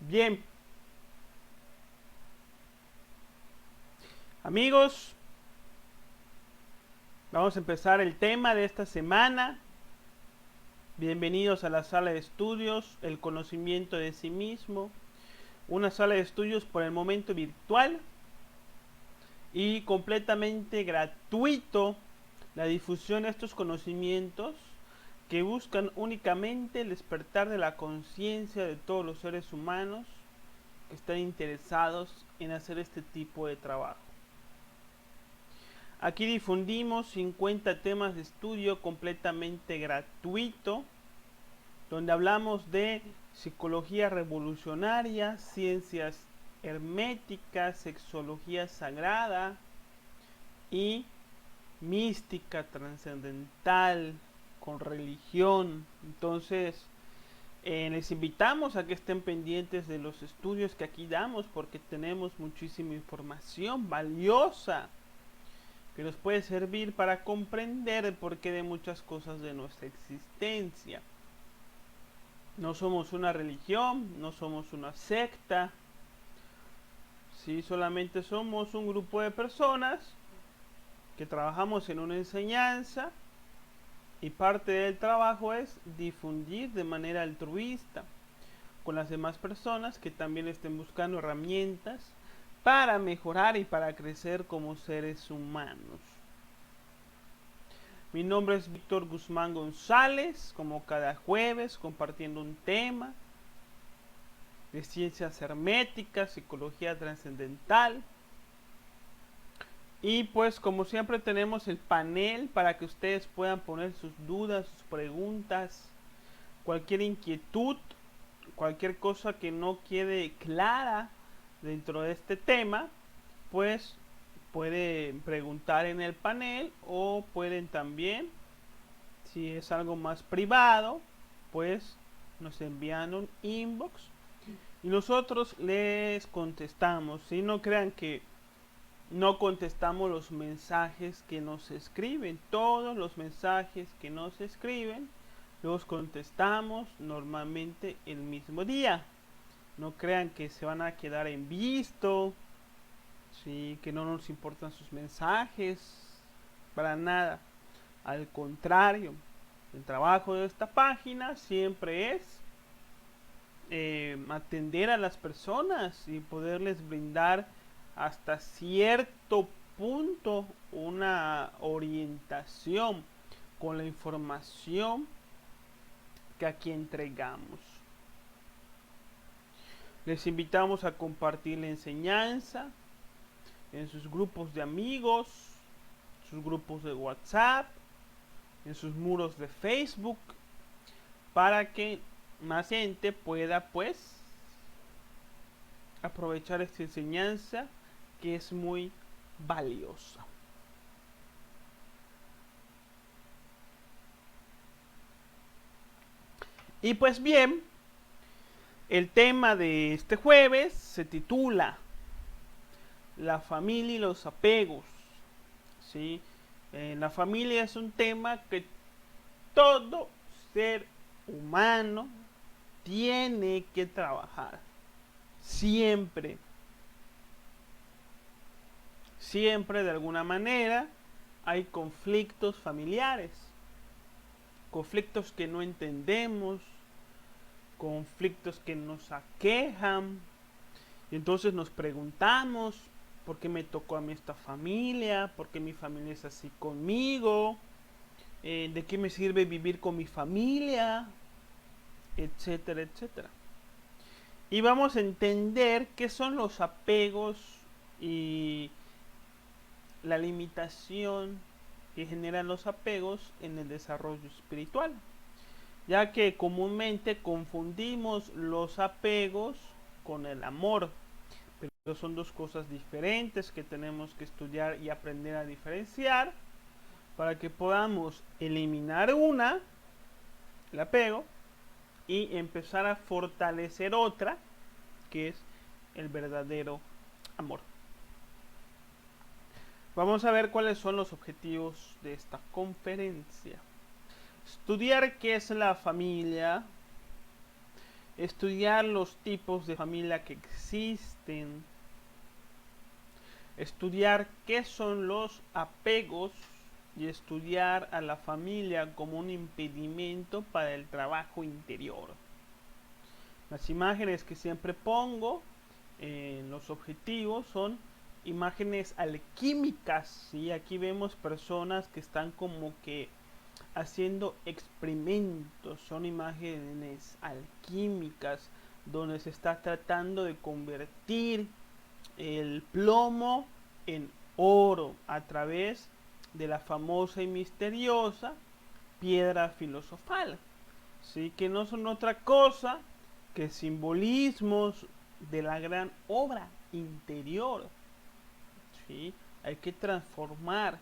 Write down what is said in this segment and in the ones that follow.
Bien, amigos, vamos a empezar el tema de esta semana. Bienvenidos a la sala de estudios, el conocimiento de sí mismo. Una sala de estudios por el momento virtual y completamente gratuito. La difusión de estos conocimientos que buscan únicamente el despertar de la conciencia de todos los seres humanos que están interesados en hacer este tipo de trabajo. Aquí difundimos 50 temas de estudio completamente gratuito, donde hablamos de psicología revolucionaria, ciencias herméticas, sexología sagrada y mística trascendental con religión. Entonces, les invitamos a que estén pendientes de los estudios que aquí damos porque tenemos muchísima información valiosa que nos puede servir para comprender el porqué de muchas cosas de nuestra existencia. No somos una religión, no somos una secta, ¿sí? Solamente somos un grupo de personas que trabajamos en una enseñanza y parte del trabajo es difundir de manera altruista con las demás personas que también estén buscando herramientas para mejorar y para crecer como seres humanos. Mi nombre es Víctor Guzmán González, como cada jueves compartiendo un tema de ciencias herméticas, psicología trascendental. Y pues como siempre tenemos el panel para que ustedes puedan poner sus dudas, sus preguntas, cualquier inquietud, cualquier cosa que no quede clara dentro de este tema, pues pueden preguntar en el panel o pueden también, si es algo más privado, pues nos envían un inbox y nosotros les contestamos. Si no crean que no contestamos los mensajes que nos escriben, todos los mensajes que nos escriben los contestamos normalmente el mismo día. No crean que se van a quedar en visto, ¿sí? Que no nos importan sus mensajes, para nada. Al contrario, el trabajo de esta página siempre es atender a las personas y poderles brindar hasta cierto punto una orientación con la información que aquí entregamos. Les invitamos a compartir la enseñanza en sus grupos de amigos, sus grupos de WhatsApp, en sus muros de Facebook, para que más gente pueda pues aprovechar esta enseñanza que es muy valiosa. Y pues bien, el tema de este jueves se titula La familia y los apegos, ¿sí? La familia es un tema que todo ser humano tiene que trabajar. Siempre. Siempre de alguna manera hay conflictos familiares. Conflictos que no entendemos. Conflictos que nos aquejan. Y entonces nos preguntamos, ¿por qué me tocó a mí esta familia? ¿Por qué mi familia es así conmigo? ¿De qué me sirve vivir con mi familia? Etcétera, etcétera. Y vamos a entender qué son los apegos y la limitación que generan los apegos en el desarrollo espiritual, ya que comúnmente confundimos los apegos con el amor, pero son dos cosas diferentes que tenemos que estudiar y aprender a diferenciar para que podamos eliminar una, el apego, y empezar a fortalecer otra, que es el verdadero amor. Vamos a ver cuáles son los objetivos de esta conferencia. Estudiar qué es la familia, estudiar los tipos de familia que existen, estudiar qué son los apegos y estudiar a la familia como un impedimento para el trabajo interior. Las imágenes que siempre pongo en los objetivos son imágenes alquímicas, ¿sí? Aquí vemos personas que están como que haciendo experimentos, son imágenes alquímicas donde se está tratando de convertir el plomo en oro a través de la famosa y misteriosa piedra filosofal, ¿sí? Que no son otra cosa que simbolismos de la gran obra interior, ¿sí? Hay que transformar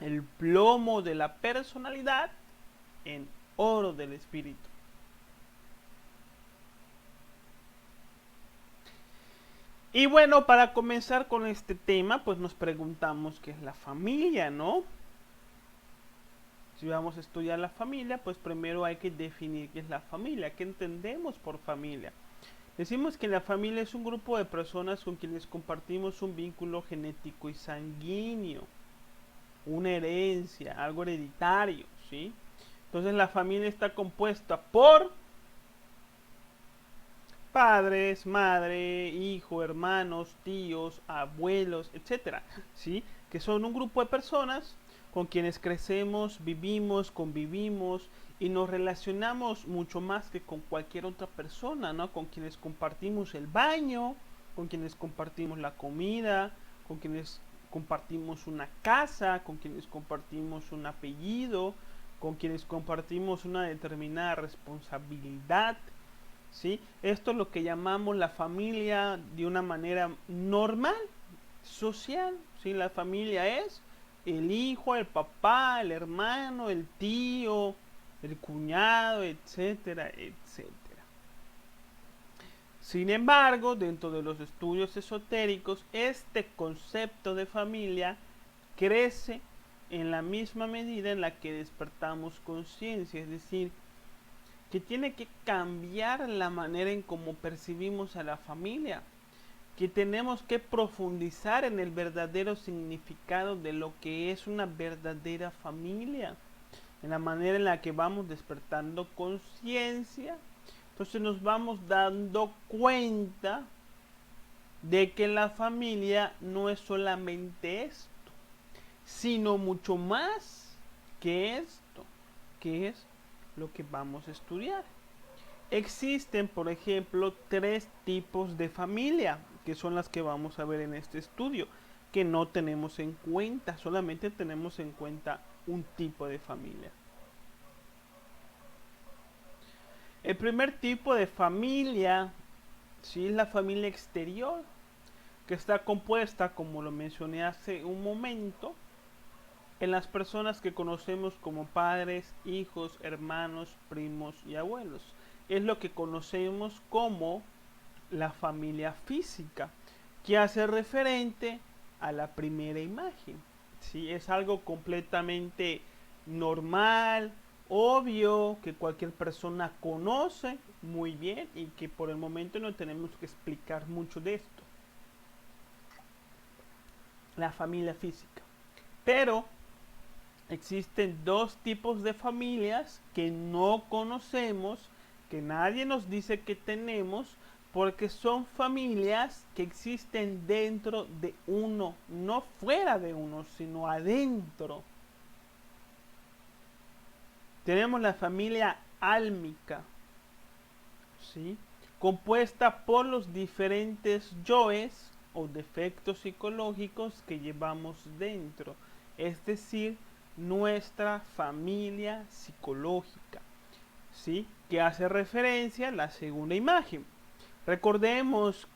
el plomo de la personalidad en oro del espíritu. Y bueno, para comenzar con este tema, pues nos preguntamos qué es la familia, ¿no? Si vamos a estudiar la familia, pues primero hay que definir qué es la familia, qué entendemos por familia. Decimos que la familia es un grupo de personas con quienes compartimos un vínculo genético y sanguíneo, una herencia, algo hereditario, ¿sí? Entonces la familia está compuesta por padres, madre, hijo, hermanos, tíos, abuelos, etcétera, ¿sí? Que son un grupo de personas con quienes crecemos, vivimos, convivimos y nos relacionamos mucho más que con cualquier otra persona, ¿no? Con quienes compartimos el baño, con quienes compartimos la comida, con quienes compartimos una casa, con quienes compartimos un apellido, con quienes compartimos una determinada responsabilidad, ¿sí? Esto es lo que llamamos la familia de una manera normal, social, ¿sí? La familia es el hijo, el papá, el hermano, el tío, el cuñado, etcétera, etcétera. Sin embargo, dentro de los estudios esotéricos, este concepto de familia crece en la misma medida en la que despertamos conciencia, es decir, que tiene que cambiar la manera en cómo percibimos a la familia, que tenemos que profundizar en el verdadero significado de lo que es una verdadera familia, en la manera en la que vamos despertando conciencia. Entonces nos vamos dando cuenta de que la familia no es solamente esto, sino mucho más que esto, que es lo que vamos a estudiar. Existen, por ejemplo, 3 tipos de familia, que son las que vamos a ver en este estudio, que no tenemos en cuenta, solamente tenemos en cuenta un tipo de familia. El primer tipo de familia, sí, es la familia exterior, que está compuesta, como lo mencioné hace un momento, en las personas que conocemos como padres, hijos, hermanos, primos y abuelos. Es lo que conocemos como la familia física, que hace referente a la primera imagen. ¿Sí? Es algo completamente normal, obvio, que cualquier persona conoce muy bien y que por el momento no tenemos que explicar mucho de esto. La familia física. Pero existen 2 tipos de familias que no conocemos, que nadie nos dice que tenemos, porque son familias que existen dentro de uno, no fuera de uno, sino adentro. Tenemos la familia álmica, ¿sí? Compuesta por los diferentes yoes o defectos psicológicos que llevamos dentro, es decir, nuestra familia psicológica, ¿sí? Que hace referencia a la segunda imagen. Recordemos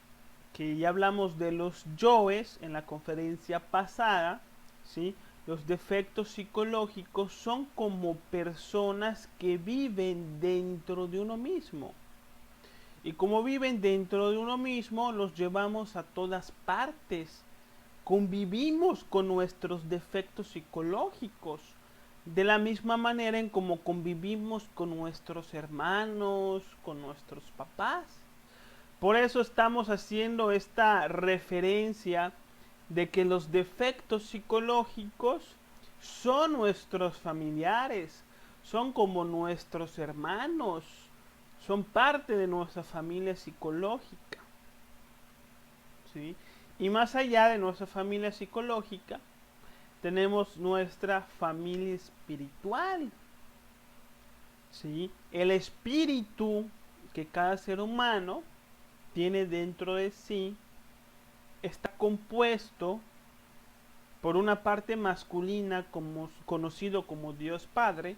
que ya hablamos de los yoes en la conferencia pasada, ¿sí? Los defectos psicológicos son como personas que viven dentro de uno mismo. Y como viven dentro de uno mismo, los llevamos a todas partes. Convivimos con nuestros defectos psicológicos. de la misma manera en cómo convivimos con nuestros hermanos, con nuestros papás. Por eso estamos haciendo esta referencia de que los defectos psicológicos son nuestros familiares, son como nuestros hermanos, son parte de nuestra familia psicológica, ¿sí? Y más allá de nuestra familia psicológica, tenemos nuestra familia espiritual, ¿sí? El espíritu que cada ser humano tiene dentro de sí está compuesto por una parte masculina conocido como Dios Padre,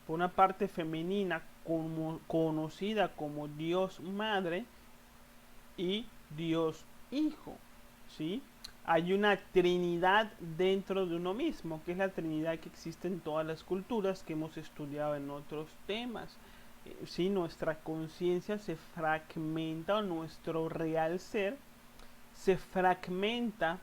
por una parte femenina conocida como Dios Madre y Dios Hijo, ¿sí? Hay una trinidad dentro de uno mismo, que es la trinidad que existe en todas las culturas que hemos estudiado en otros temas. Si nuestra conciencia se fragmenta, o nuestro real ser se fragmenta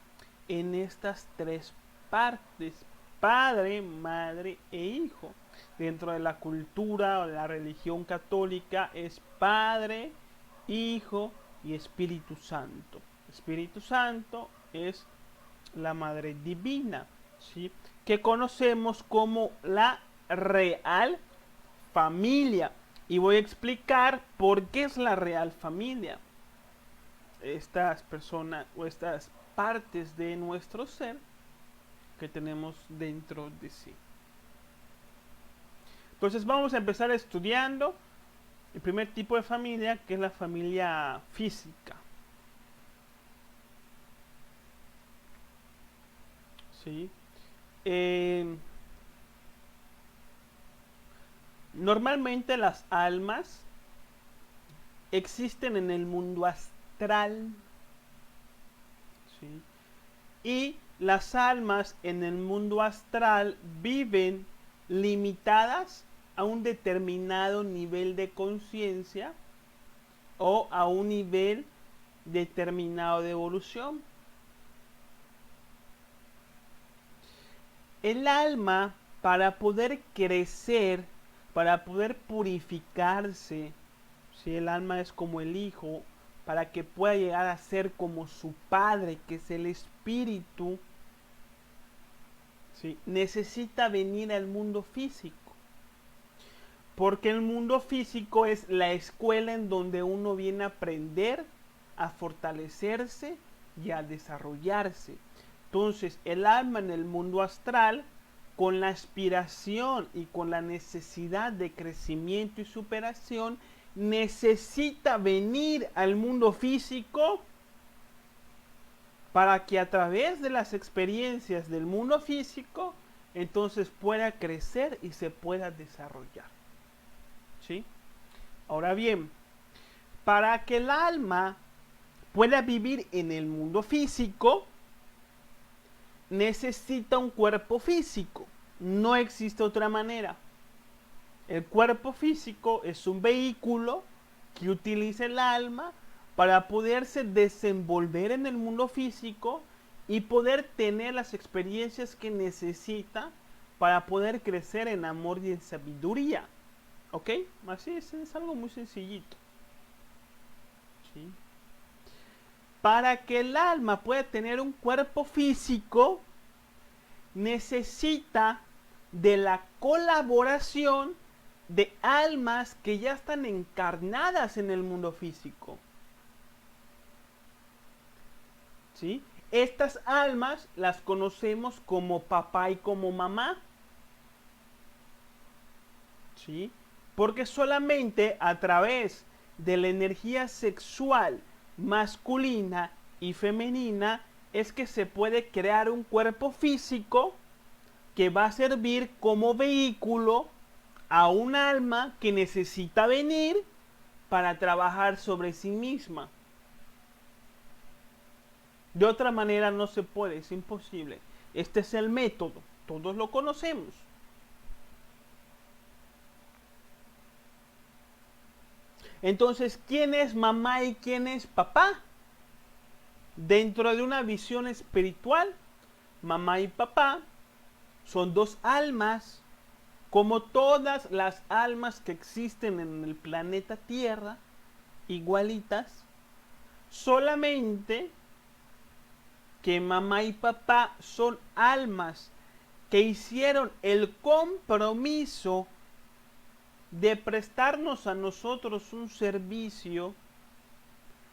en estas tres partes: Padre, Madre e Hijo. Dentro de la cultura o la religión católica es Padre, Hijo y Espíritu Santo. Espíritu Santo es la Madre Divina, ¿sí? Que conocemos como la Real Familia. Y voy a explicar por qué es la Real Familia. Estas personas o estas partes de nuestro ser que tenemos dentro de sí. Entonces vamos a empezar estudiando el primer tipo de familia, que es la familia física. ¿Sí? Normalmente las almas existen en el mundo astral, ¿sí? Y las almas en el mundo astral viven limitadas a un determinado nivel de conciencia o a un nivel determinado de evolución. El alma, para poder crecer, para poder purificarse, si el alma es como el hijo, para que pueda llegar a ser como su padre, que es el espíritu, ¿sí? Necesita venir al mundo físico. Porque el mundo físico es la escuela en donde uno viene a aprender, a fortalecerse y a desarrollarse. Entonces, el alma en el mundo astral, con la aspiración y con la necesidad de crecimiento y superación, necesita venir al mundo físico para que a través de las experiencias del mundo físico, entonces pueda crecer y se pueda desarrollar. ¿Sí? Ahora bien, para que el alma pueda vivir en el mundo físico, necesita un cuerpo físico. No existe otra manera. El cuerpo físico es un vehículo que utiliza el alma para poderse desenvolver en el mundo físico y poder tener las experiencias que necesita para poder crecer en amor y en sabiduría. ¿Ok? Así es algo muy sencillito. ¿Sí? Para que el alma pueda tener un cuerpo físico, necesita de la colaboración de almas que ya están encarnadas en el mundo físico. ¿Sí? Estas almas las conocemos como papá y como mamá. ¿Sí? Porque solamente a través de la energía sexual masculina y femenina es que se puede crear un cuerpo físico que va a servir como vehículo a un alma que necesita venir para trabajar sobre sí misma. De otra manera no se puede, es imposible. Este es el método, todos lo conocemos. Entonces, ¿quién es mamá y quién es papá? Dentro de una visión espiritual, mamá y papá son dos almas como todas las almas que existen en el planeta Tierra, igualitas, solamente que mamá y papá son almas que hicieron el compromiso de prestarnos a nosotros un servicio,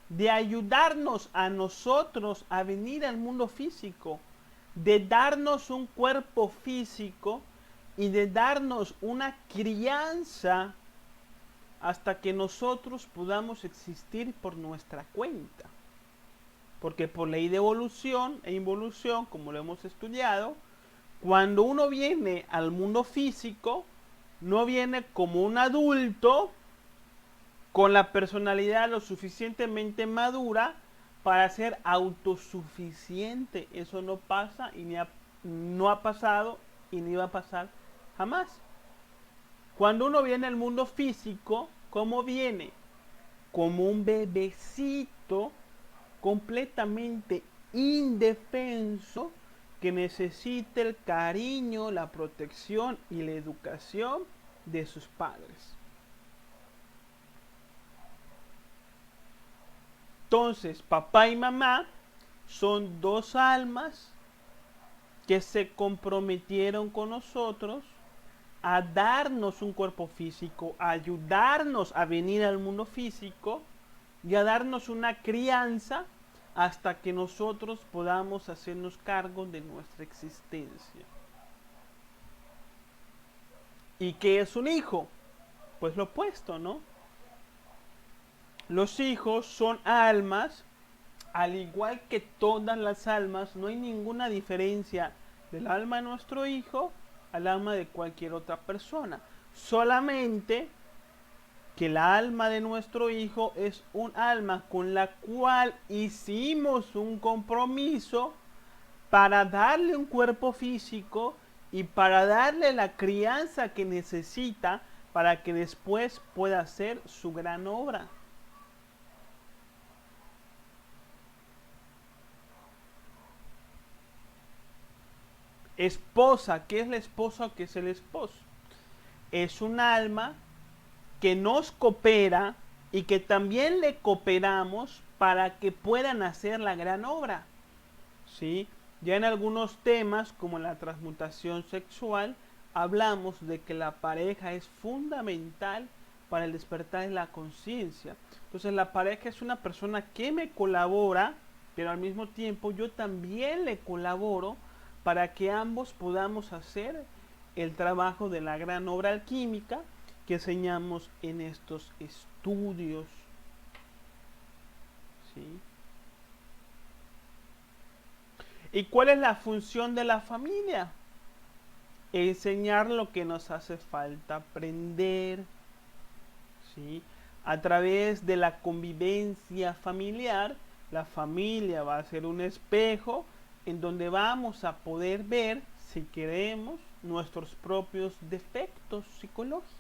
de ayudarnos a nosotros a venir al mundo físico, de darnos un cuerpo físico y de darnos una crianza hasta que nosotros podamos existir por nuestra cuenta. Porque por ley de evolución e involución, como lo hemos estudiado, cuando uno viene al mundo físico, no viene como un adulto con la personalidad lo suficientemente madura para ser autosuficiente. Eso no pasa y no ha pasado y ni va a pasar jamás. Cuando uno viene al mundo físico, ¿cómo viene? Como un bebecito completamente indefenso que necesita el cariño, la protección y la educación de sus padres. Entonces, papá y mamá son dos almas que se comprometieron con nosotros a darnos un cuerpo físico, a ayudarnos a venir al mundo físico y a darnos una crianza hasta que nosotros podamos hacernos cargo de nuestra existencia. ¿Y qué es un hijo? Pues lo opuesto, ¿no? Los hijos son almas, al igual que todas las almas, no hay ninguna diferencia del alma de nuestro hijo al alma de cualquier otra persona. Solamente que la alma de nuestro hijo es un alma con la cual hicimos un compromiso para darle un cuerpo físico y para darle la crianza que necesita para que después pueda hacer su gran obra. Esposa, ¿qué es la esposa? ¿Qué es el esposo? Es un alma que nos coopera y que también le cooperamos para que puedan hacer la gran obra. ¿Sí? Ya en algunos temas, como la transmutación sexual, hablamos de que la pareja es fundamental para el despertar de la conciencia. Entonces la pareja es una persona que me colabora, pero al mismo tiempo yo también le colaboro para que ambos podamos hacer el trabajo de la gran obra alquímica que enseñamos en estos estudios. ¿Sí? ¿Y cuál es la función de la familia? Enseñar lo que nos hace falta aprender. ¿Sí? A través de la convivencia familiar, la familia va a ser un espejo en donde vamos a poder ver, si queremos, nuestros propios defectos psicológicos.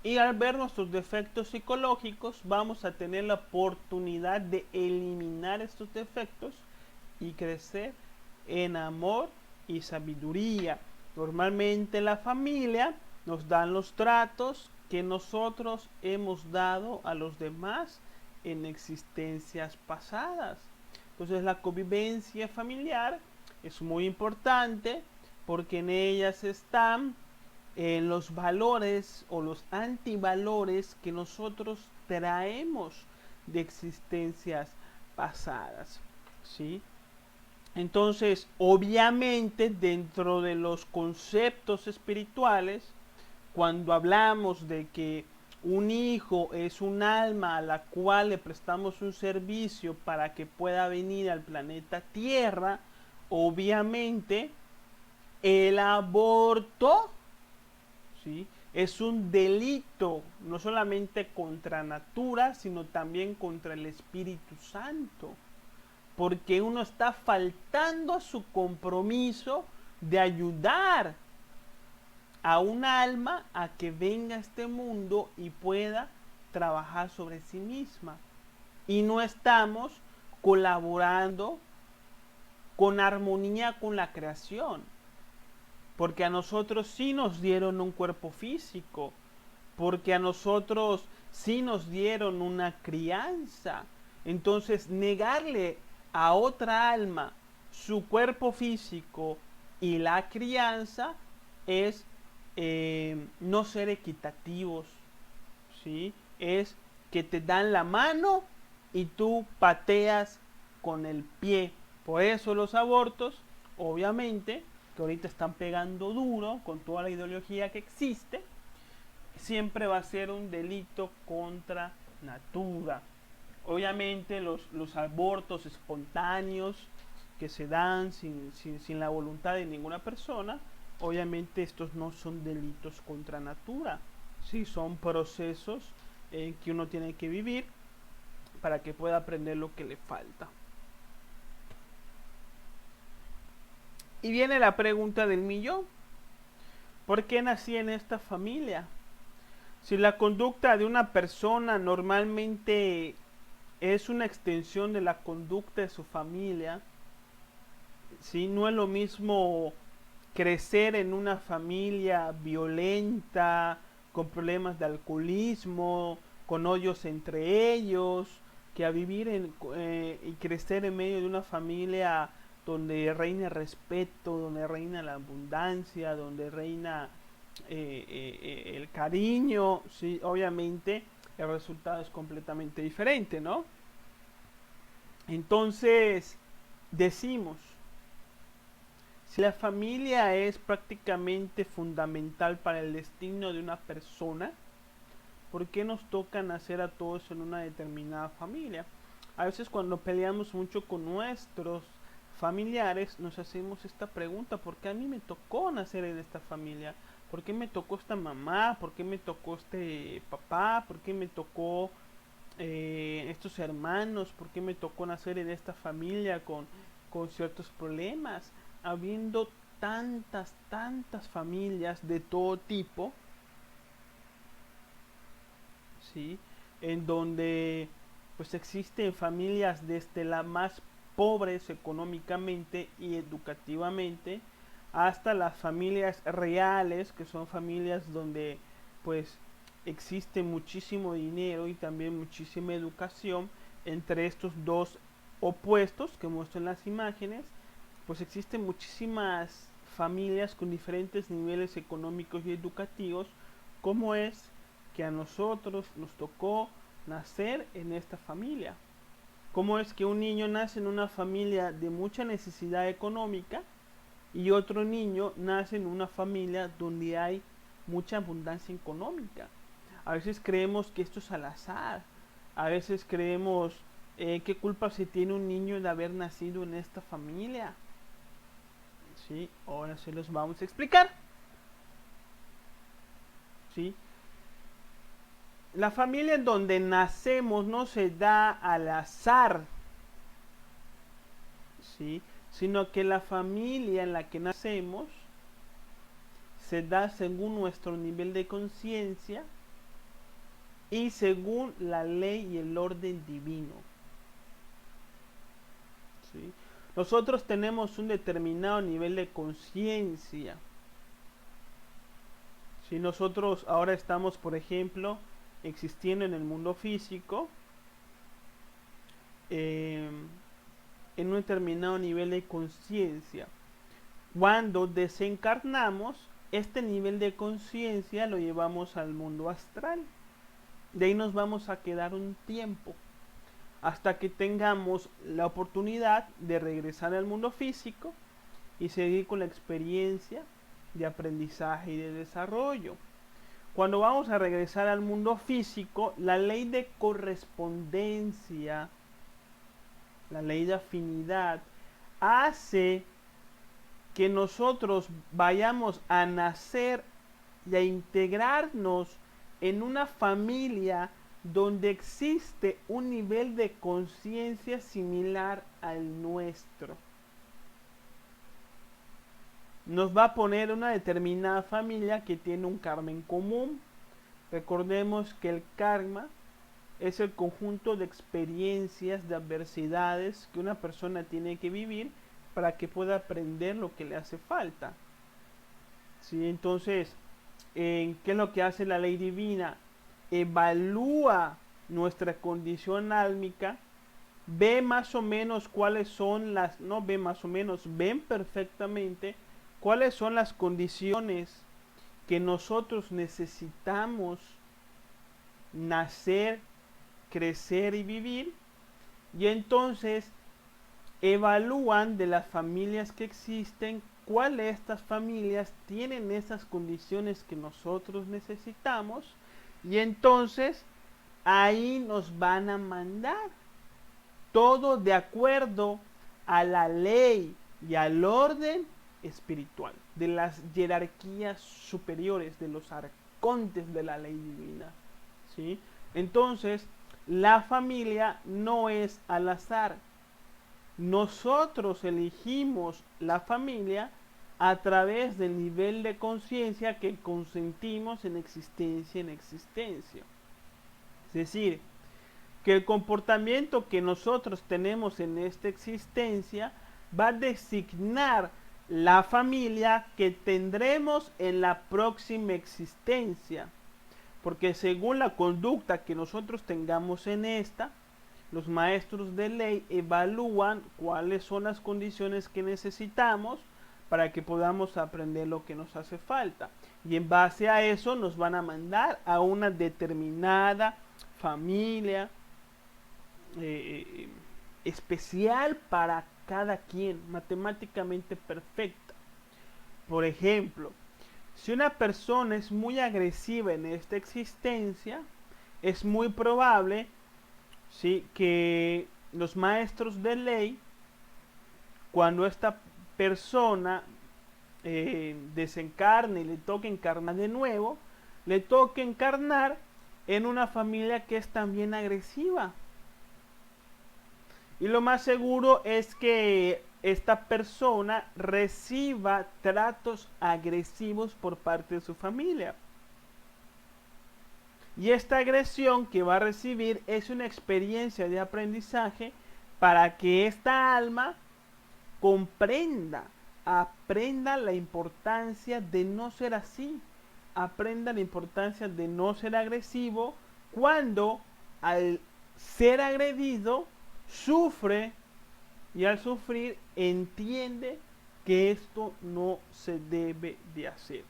Y al ver nuestros defectos psicológicos, vamos a tener la oportunidad de eliminar estos defectos y crecer en amor y sabiduría. Normalmente la familia nos da los tratos que nosotros hemos dado a los demás en existencias pasadas. Entonces la convivencia familiar es muy importante porque en ellas están los valores o los antivalores que nosotros traemos de existencias pasadas, ¿sí? Entonces, obviamente, dentro de los conceptos espirituales, cuando hablamos de que un hijo es un alma a la cual le prestamos un servicio para que pueda venir al planeta Tierra, obviamente el aborto, ¿sí?, es un delito, no solamente contra natura, sino también contra el Espíritu Santo, porque uno está faltando a su compromiso de ayudar a un alma a que venga a este mundo y pueda trabajar sobre sí misma. Y no estamos colaborando con armonía con la creación. porque a nosotros sí nos dieron un cuerpo físico, porque a nosotros sí nos dieron una crianza. Entonces, negarle a otra alma su cuerpo físico y la crianza es no ser equitativos, ¿sí? Es que te dan la mano y tú pateas con el pie. Por eso los abortos, obviamente, que ahorita están pegando duro con toda la ideología que existe, siempre va a ser un delito contra natura. Obviamente los abortos espontáneos que se dan sin la voluntad de ninguna persona, obviamente estos no son delitos contra natura, sí son procesos que uno tiene que vivir para que pueda aprender lo que le falta. Y viene la pregunta del millón: ¿por qué nací en esta familia? Si la conducta de una persona normalmente es una extensión de la conducta de su familia, ¿sí? No es lo mismo crecer en una familia violenta, con problemas de alcoholismo, con odios entre ellos, que a vivir y crecer en medio de una familia donde reina el respeto, donde reina la abundancia, donde reina el cariño. Sí, obviamente el resultado es completamente diferente, ¿no? Entonces, decimos, si la familia es prácticamente fundamental para el destino de una persona, ¿por qué nos toca nacer a todos en una determinada familia? A veces cuando peleamos mucho con nuestros familiares nos hacemos esta pregunta: ¿por qué a mí me tocó nacer en esta familia? ¿Por qué me tocó esta mamá? ¿Por qué me tocó este papá? ¿Por qué me tocó estos hermanos? ¿Por qué me tocó nacer en esta familia con ciertos problemas? Habiendo tantas familias de todo tipo, ¿sí? En donde pues existen familias desde las más pobres económicamente y educativamente hasta las familias reales, que son familias donde pues existe muchísimo dinero y también muchísima educación. Entre estos dos opuestos que muestran las imágenes, pues existen muchísimas familias con diferentes niveles económicos y educativos. Como es que a nosotros nos tocó nacer en esta familia? ¿Cómo es que un niño nace en una familia de mucha necesidad económica y otro niño nace en una familia donde hay mucha abundancia económica? A veces creemos que esto es al azar. A veces creemos qué culpa se tiene un niño de haber nacido en esta familia. ¿Sí? Ahora se los vamos a explicar. ¿Sí? La familia en donde nacemos no se da al azar, ¿sí? Sino que la familia en la que nacemos se da según nuestro nivel de conciencia y según la ley y el orden divino, ¿sí? Nosotros tenemos un determinado nivel de conciencia. Si nosotros ahora estamos, por ejemplo, existiendo en el mundo físico, en un determinado nivel de conciencia, cuando desencarnamos, este nivel de conciencia lo llevamos al mundo astral. De ahí nos vamos a quedar un tiempo hasta que tengamos la oportunidad de regresar al mundo físico y seguir con la experiencia de aprendizaje y de desarrollo. Cuando vamos a regresar al mundo físico, la ley de correspondencia, la ley de afinidad, hace que nosotros vayamos a nacer y a integrarnos en una familia donde existe un nivel de conciencia similar al nuestro. Nos va a poner una determinada familia que tiene un karma en común. Recordemos que el karma es el conjunto de experiencias, de adversidades que una persona tiene que vivir para que pueda aprender lo que le hace falta. ¿sí? Entonces, ¿qué es lo que hace la ley divina? Evalúa nuestra condición álmica, ve más o menos cuáles son las, no ve más o menos, ven perfectamente cuáles son las condiciones que nosotros necesitamos nacer, crecer y vivir, y entonces evalúan de las familias que existen cuáles de estas familias tienen esas condiciones que nosotros necesitamos, y entonces ahí nos van a mandar todo de acuerdo a la ley y al orden espiritual de las jerarquías superiores, de los arcontes de la ley divina, ¿sí? Entonces, la familia no es al azar. Nosotros elegimos la familia a través del nivel de conciencia que consentimos en existencia. Es decir, que el comportamiento que nosotros tenemos en esta existencia va a designar la familia que tendremos en la próxima existencia. Porque según la conducta que nosotros tengamos en esta, los maestros de ley evalúan cuáles son las condiciones que necesitamos para que podamos aprender lo que nos hace falta. Y en base a eso nos van a mandar a una determinada familia especial para cada quien, matemáticamente perfecta. Por ejemplo, si una persona es muy agresiva en esta existencia, es muy probable, ¿sí?, que los maestros de ley, cuando esta persona desencarne y le toque encarnar de nuevo, le toque encarnar en una familia que es también agresiva. Y lo más seguro es que esta persona reciba tratos agresivos por parte de su familia. Y esta agresión que va a recibir es una experiencia de aprendizaje para que esta alma comprenda, aprenda la importancia de no ser así, aprenda la importancia de no ser agresivo cuando al ser agredido sufre, y al sufrir entiende que esto no se debe de hacer.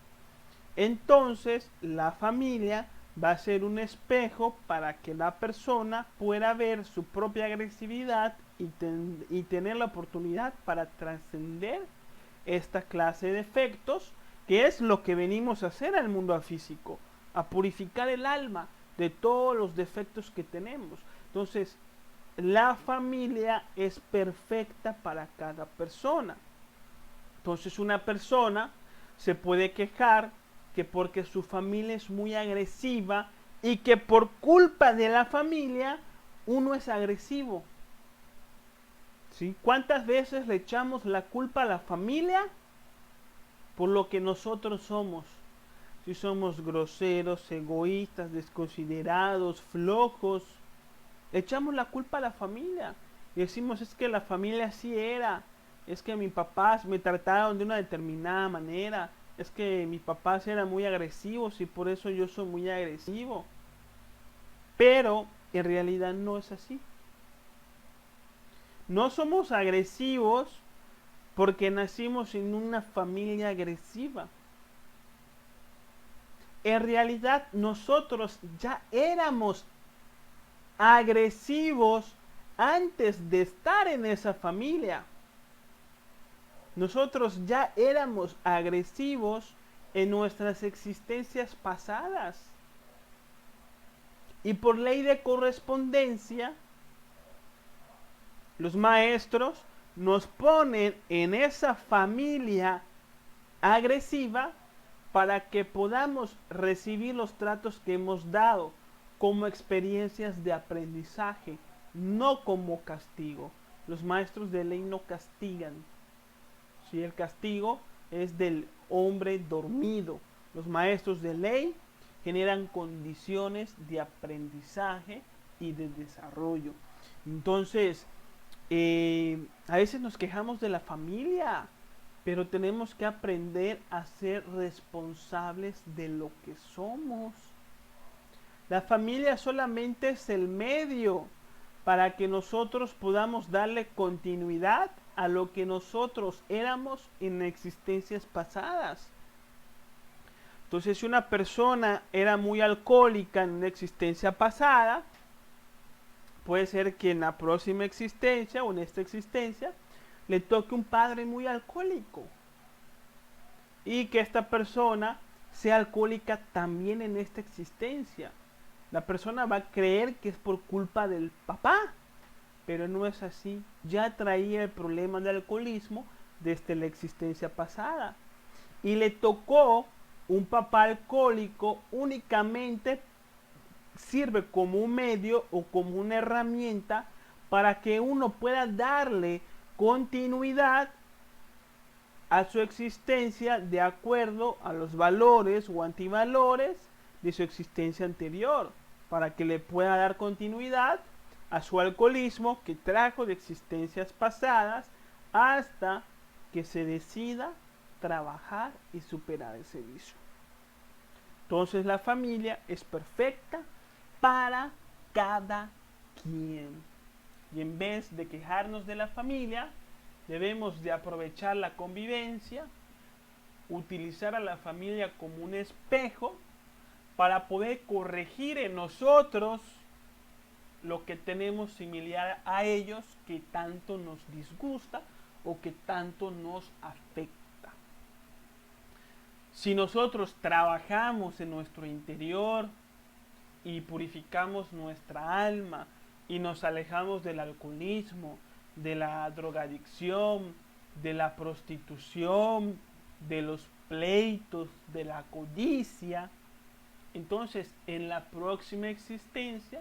Entonces la familia va a ser un espejo para que la persona pueda ver su propia agresividad y tener la oportunidad para trascender esta clase de efectos, que es lo que venimos a hacer al mundo físico, a purificar el alma de todos los defectos que tenemos. Entonces, la familia es perfecta para cada persona. Entonces, una persona se puede quejar que porque su familia es muy agresiva y que por culpa de la familia uno es agresivo. ¿Sí? ¿Cuántas veces le echamos la culpa a la familia por lo que nosotros somos? Si somos groseros, egoístas, desconsiderados, flojos, echamos la culpa a la familia y decimos: es que la familia así era, es que mis papás me trataron de una determinada manera, es que mis papás eran muy agresivos y por eso yo soy muy agresivo. Pero en realidad no es así. No somos agresivos porque nacimos en una familia agresiva. En realidad nosotros ya éramos agresivos antes de estar en esa familia. Nosotros ya éramos agresivos en nuestras existencias pasadas. Y por ley de correspondencia, los maestros nos ponen en esa familia agresiva para que podamos recibir los tratos que hemos dado como experiencias de aprendizaje, no como castigo. Los maestros de ley no castigan. Si el castigo es del hombre dormido, los maestros de ley generan condiciones de aprendizaje y de desarrollo. Entonces, a veces nos quejamos de la familia. pero tenemos que aprender a ser responsables de lo que somos. La familia solamente es el medio para que nosotros podamos darle continuidad a lo que nosotros éramos en existencias pasadas. Entonces, si una persona era muy alcohólica en una existencia pasada, puede ser que en la próxima existencia o en esta existencia le toque un padre muy alcohólico y que esta persona sea alcohólica también en esta existencia. La persona va a creer que es por culpa del papá, pero no es así. Ya traía el problema del alcoholismo desde la existencia pasada y le tocó un papá alcohólico. Únicamente sirve como un medio o como una herramienta para que uno pueda darle continuidad a su existencia de acuerdo a los valores o antivalores de su existencia anterior, para que le pueda dar continuidad a su alcoholismo que trajo de existencias pasadas hasta que se decida trabajar y superar ese vicio. Entonces la familia es perfecta para cada quien. Y en vez de quejarnos de la familia, debemos de aprovechar la convivencia, utilizar a la familia como un espejo para poder corregir en nosotros lo que tenemos similar a ellos, que tanto nos disgusta o que tanto nos afecta. Si nosotros trabajamos en nuestro interior y purificamos nuestra alma y nos alejamos del alcoholismo, de la drogadicción, de la prostitución, de los pleitos, de la codicia, entonces en la próxima existencia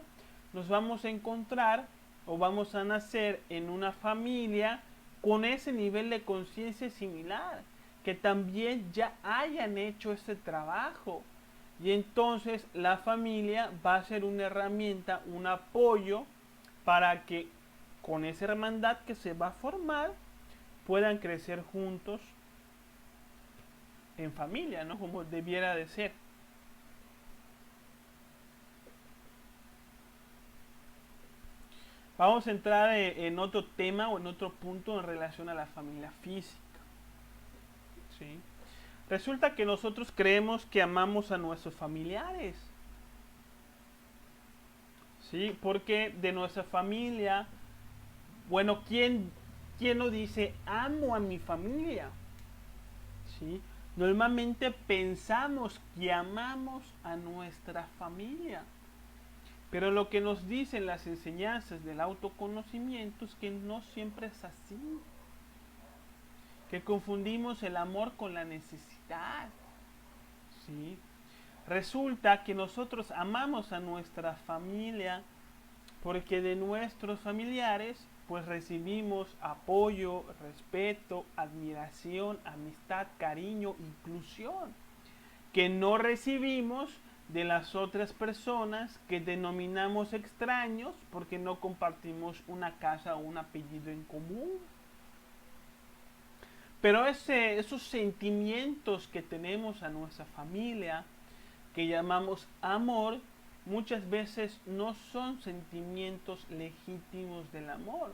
nos vamos a encontrar o vamos a nacer en una familia con ese nivel de conciencia similar, que también ya hayan hecho ese trabajo. Y entonces la familia va a ser una herramienta, un apoyo para que con esa hermandad que se va a formar puedan crecer juntos en familia, ¿no? Como debiera de ser. Vamos a entrar en otro tema o en otro punto en relación a la familia física. ¿Sí? Resulta que nosotros creemos que amamos a nuestros familiares. ¿Sí? Porque de nuestra familia, bueno, ¿quién no dice amo a mi familia? ¿Sí? Normalmente pensamos que amamos a nuestra familia. Pero lo que nos dicen las enseñanzas del autoconocimiento es que no siempre es así. Que confundimos el amor con la necesidad. ¿Sí? Resulta que nosotros amamos a nuestra familia porque de nuestros familiares pues recibimos apoyo, respeto, admiración, amistad, cariño, inclusión, que no recibimos de las otras personas que denominamos extraños porque no compartimos una casa o un apellido en común. Pero esos sentimientos que tenemos a nuestra familia, que llamamos amor, muchas veces no son sentimientos legítimos del amor,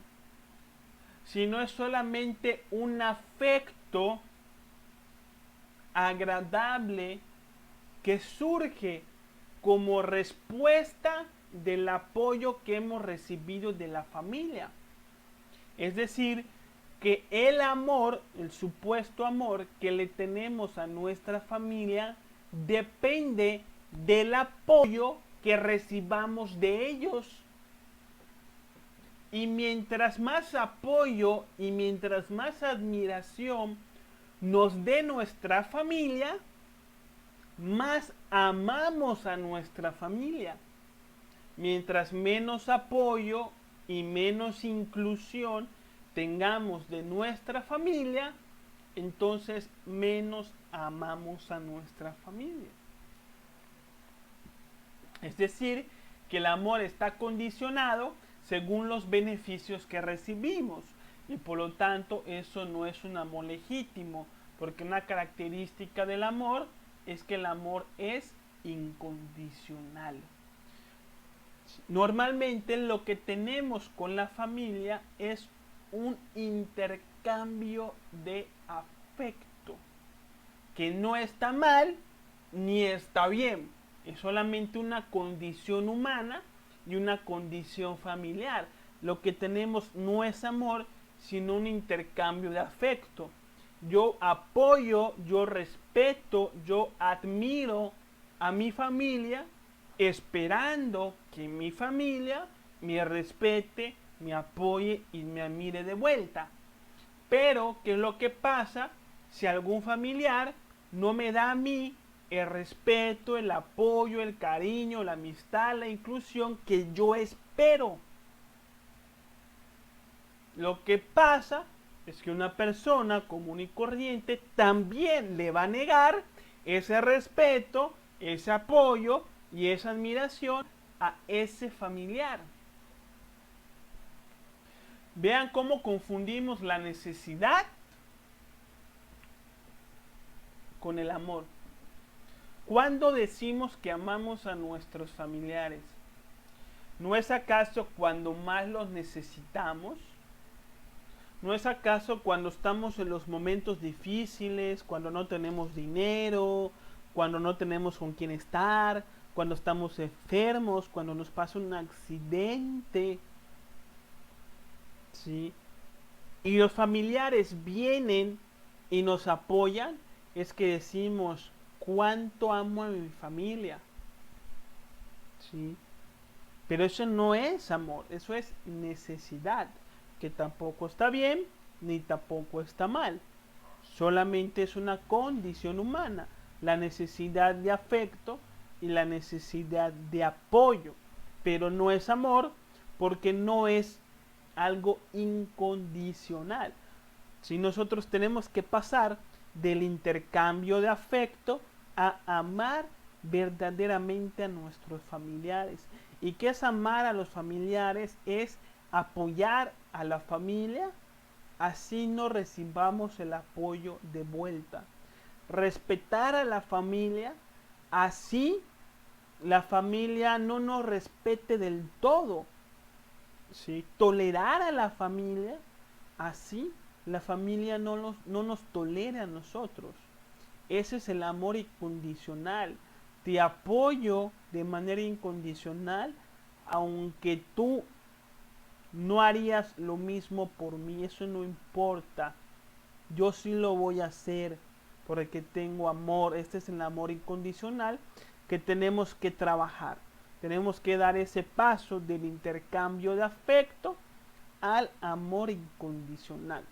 sino es solamente un afecto agradable que surge como respuesta del apoyo que hemos recibido de la familia. Es decir, que el amor, el supuesto amor que le tenemos a nuestra familia, depende del apoyo que recibamos de ellos. Y mientras más apoyo y mientras más admiración nos dé nuestra familia, más amamos a nuestra familia. Mientras menos apoyo y menos inclusión tengamos de nuestra familia, entonces menos amamos a nuestra familia. Es decir, que el amor está condicionado según los beneficios que recibimos. y por lo tanto eso no es un amor legítimo, porque una característica del amor es que el amor es incondicional. Normalmente lo que tenemos con la familia es un intercambio de afecto, que no está mal ni está bien, es solamente una condición humana y una condición familiar. Lo que tenemos no es amor, sino un intercambio de afecto. Yo apoyo, yo respeto, yo admiro a mi familia, esperando que mi familia me respete, me apoye y me admire de vuelta. Pero, ¿qué es lo que pasa si algún familiar no me da a mí el respeto, el apoyo, el cariño, la amistad, la inclusión que yo espero? Lo que pasa es que una persona común y corriente también le va a negar ese respeto, ese apoyo y esa admiración a ese familiar. Vean cómo confundimos la necesidad con el amor. ¿Cuándo decimos que amamos a nuestros familiares? ¿No es acaso cuando más los necesitamos? ¿No es acaso cuando estamos en los momentos difíciles, cuando no tenemos dinero, cuando no tenemos con quién estar, cuando estamos enfermos, cuando nos pasa un accidente? ¿Sí? Y los familiares vienen y nos apoyan, es que decimos, ¿cuánto amo a mi familia? ¿Sí? Pero eso no es amor, eso es necesidad, que tampoco está bien ni tampoco está mal. Solamente es una condición humana, la necesidad de afecto y la necesidad de apoyo. Pero no es amor porque no es algo incondicional. Si nosotros tenemos que pasar del intercambio de afecto a amar verdaderamente a nuestros familiares. ¿Y qué es amar a los familiares? Es apoyar a la familia, así no recibamos el apoyo de vuelta. Respetar a la familia, así la familia no nos respete del todo. ¿Sí? Tolerar a la familia, así la familia no nos tolera a nosotros. Ese es el amor incondicional. Te apoyo de manera incondicional, aunque tú no harías lo mismo por mí, eso no importa. Yo sí lo voy a hacer porque tengo amor. Este es el amor incondicional que tenemos que trabajar. Tenemos que dar ese paso del intercambio de afecto al amor incondicional.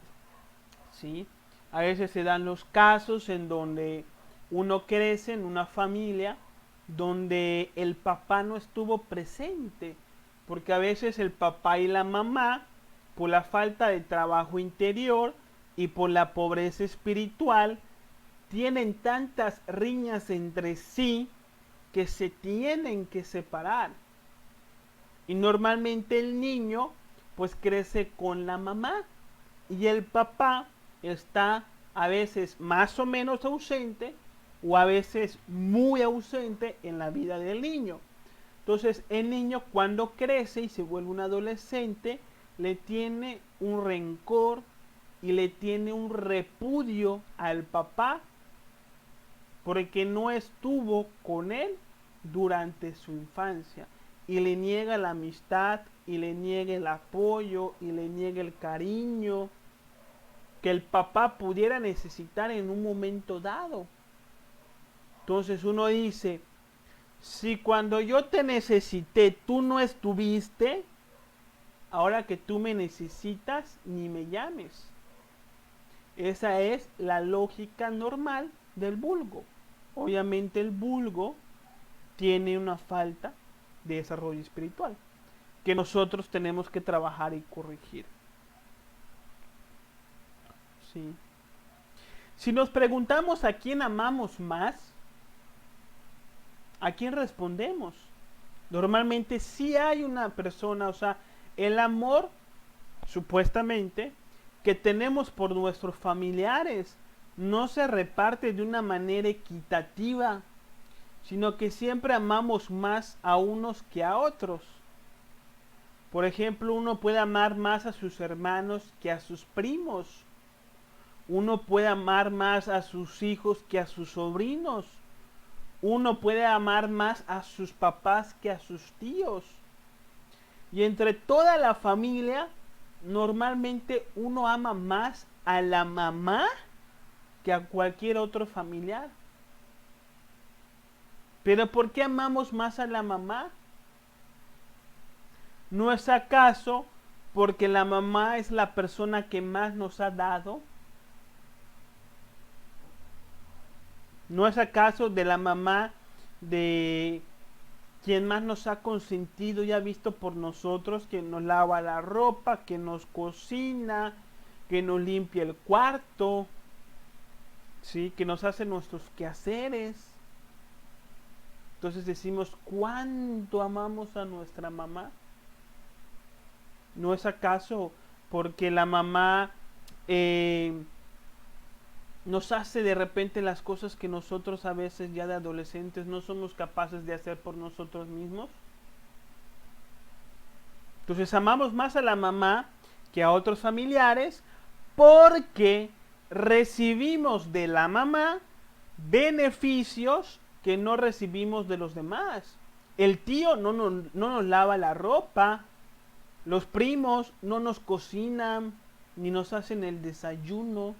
¿Sí? A veces se dan los casos en donde uno crece en una familia donde el papá no estuvo presente, porque a veces el papá y la mamá, por la falta de trabajo interior y por la pobreza espiritual, tienen tantas riñas entre sí que se tienen que separar. Y normalmente el niño pues crece con la mamá y el papá está a veces más o menos ausente o a veces muy ausente en la vida del niño. Entonces el niño cuando crece y se vuelve un adolescente le tiene un rencor y le tiene un repudio al papá porque no estuvo con él durante su infancia y le niega la amistad y le niega el apoyo y le niega el cariño que el papá pudiera necesitar en un momento dado. Entonces uno dice, si cuando yo te necesité tú no estuviste, ahora que tú me necesitas ni me llames. Esa es la lógica normal del vulgo. Obviamente el vulgo tiene una falta de desarrollo espiritual que nosotros tenemos que trabajar y corregir. ¿Sí? Si nos preguntamos a quién amamos más, ¿a quién respondemos? Normalmente sí hay una persona, o sea, el amor supuestamente que tenemos por nuestros familiares no se reparte de una manera equitativa, sino que siempre amamos más a unos que a otros. Por ejemplo, uno puede amar más a sus hermanos que a sus primos. Uno puede amar más a sus hijos que a sus sobrinos. Uno puede amar más a sus papás que a sus tíos. Y entre toda la familia, normalmente uno ama más a la mamá que a cualquier otro familiar. Pero ¿por qué amamos más a la mamá? ¿No es acaso porque la mamá es la persona que más nos ha dado? ¿No es acaso de la mamá de quien más nos ha consentido y ha visto por nosotros, que nos lava la ropa, que nos cocina, que nos limpia el cuarto, ¿sí? Que nos hace nuestros quehaceres? Entonces decimos, ¿cuánto amamos a nuestra mamá? ¿No es acaso porque la mamá nos hace de repente las cosas que nosotros a veces ya de adolescentes no somos capaces de hacer por nosotros mismos? Entonces amamos más a la mamá que a otros familiares porque recibimos de la mamá beneficios que no recibimos de los demás. El tío no nos lava la ropa, los primos no nos cocinan ni nos hacen el desayuno,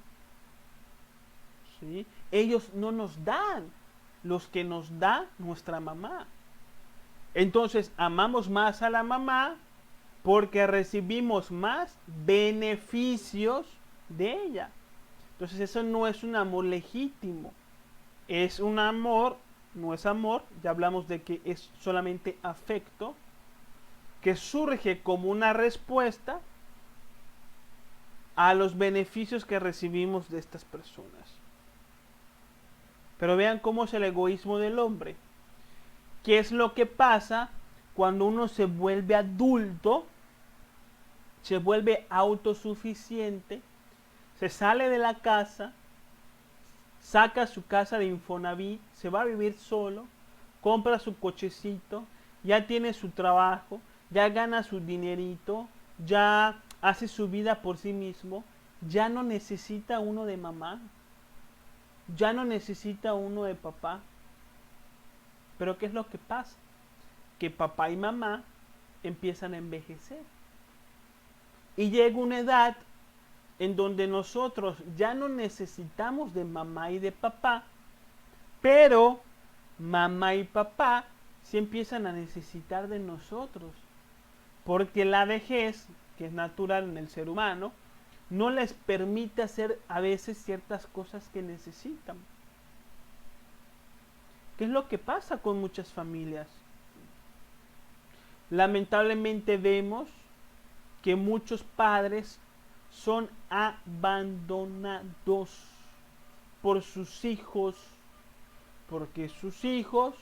¿sí? Ellos no nos dan los que nos da nuestra mamá. Entonces amamos más a la mamá porque recibimos más beneficios de ella. Entonces eso no es un amor legítimo, es un amor, no es amor, ya hablamos de que es solamente afecto, que surge como una respuesta a los beneficios que recibimos de estas personas. Pero vean cómo es el egoísmo del hombre. ¿Qué es lo que pasa cuando uno se vuelve adulto, se vuelve autosuficiente, se sale de la casa, saca su casa de Infonavit, se va a vivir solo, compra su cochecito, ya tiene su trabajo, ya gana su dinerito, ya hace su vida por sí mismo, ya no necesita uno de mamá, ya no necesita uno de papá? Pero ¿qué es lo que pasa? Que papá y mamá empiezan a envejecer. Y llega una edad en donde nosotros ya no necesitamos de mamá y de papá, pero mamá y papá sí empiezan a necesitar de nosotros. Porque la vejez, que es natural en el ser humano, no les permite hacer a veces ciertas cosas que necesitan. ¿Qué es lo que pasa con muchas familias? Lamentablemente vemos que muchos padres son abandonados por sus hijos, porque sus hijos,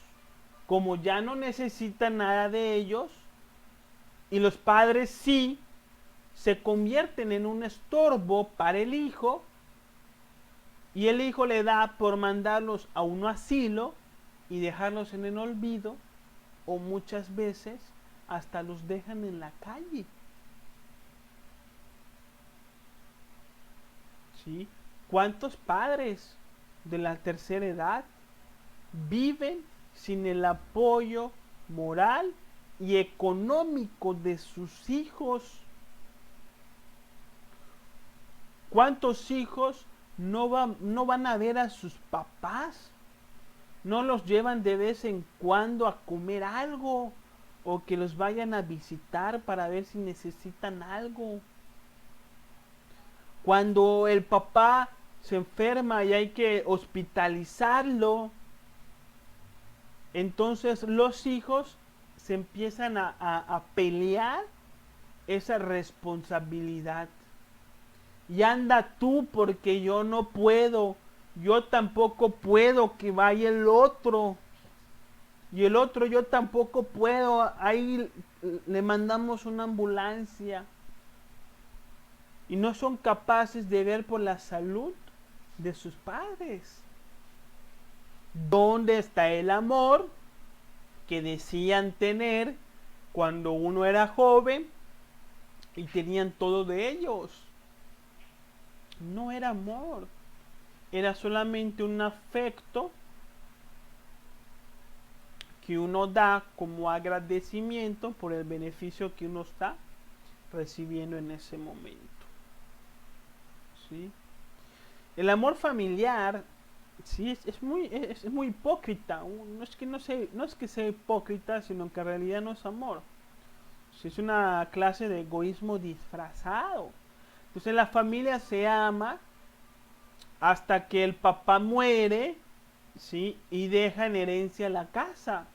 como ya no necesitan nada de ellos, y los padres sí, se convierten en un estorbo para el hijo, y el hijo le da por mandarlos a un asilo y dejarlos en el olvido, o muchas veces hasta los dejan en la calle. ¿Sí? ¿Cuántos padres de la tercera edad viven sin el apoyo moral y económico de sus hijos? ¿Cuántos hijos no van a ver a sus papás? No los llevan de vez en cuando a comer algo, o que los vayan a visitar para ver si necesitan algo. Cuando el papá se enferma y hay que hospitalizarlo, entonces los hijos se empiezan a pelear esa responsabilidad. Y anda tú porque yo no puedo, yo tampoco puedo, que vaya el otro. Y el otro, yo tampoco puedo, ahí le mandamos una ambulancia. y no son capaces de ver por la salud de sus padres. ¿Dónde está el amor que decían tener cuando uno era joven y tenían todo de ellos? No era amor, era solamente un afecto que uno da como agradecimiento por el beneficio que uno está recibiendo en ese momento. ¿Sí? El amor familiar, sí, es muy hipócrita. No es que no es que sea hipócrita, sino que en realidad no es amor. Sí, es una clase de egoísmo disfrazado. Entonces la familia se ama hasta que el papá muere, ¿sí? Y deja en herencia la casa.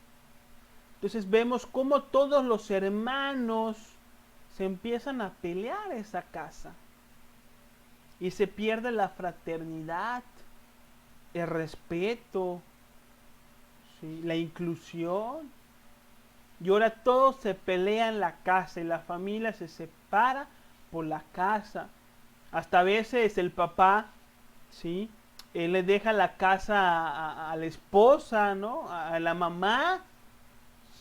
Entonces vemos cómo todos los hermanos se empiezan a pelear esa casa. Y se pierde la fraternidad, el respeto, ¿sí? La inclusión. Y ahora todos se pelean la casa y la familia se separa por la casa. Hasta a veces el papá, ¿sí? Él le deja la casa a la esposa, ¿no? A la mamá,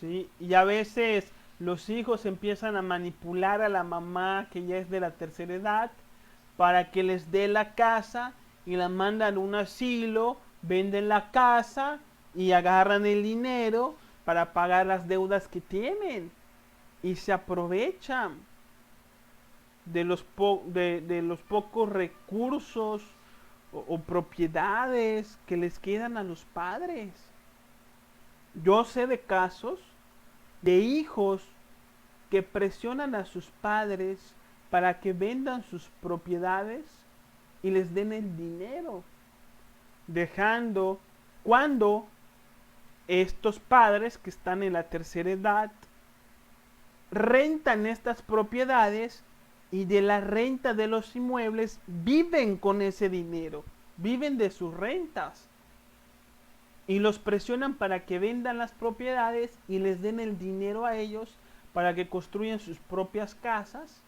¿sí? Y a veces los hijos empiezan a manipular a la mamá que ya es de la tercera edad para que les dé la casa y la mandan a un asilo, venden la casa y agarran el dinero para pagar las deudas que tienen y se aprovechan de los pocos recursos o propiedades que les quedan a los padres. Yo sé de casos de hijos que presionan a sus padres para que vendan sus propiedades y les den el dinero, dejando cuando estos padres que están en la tercera edad rentan estas propiedades y de la renta de los inmuebles viven con ese dinero, viven de sus rentas y los presionan para que vendan las propiedades y les den el dinero a ellos para que construyan sus propias casas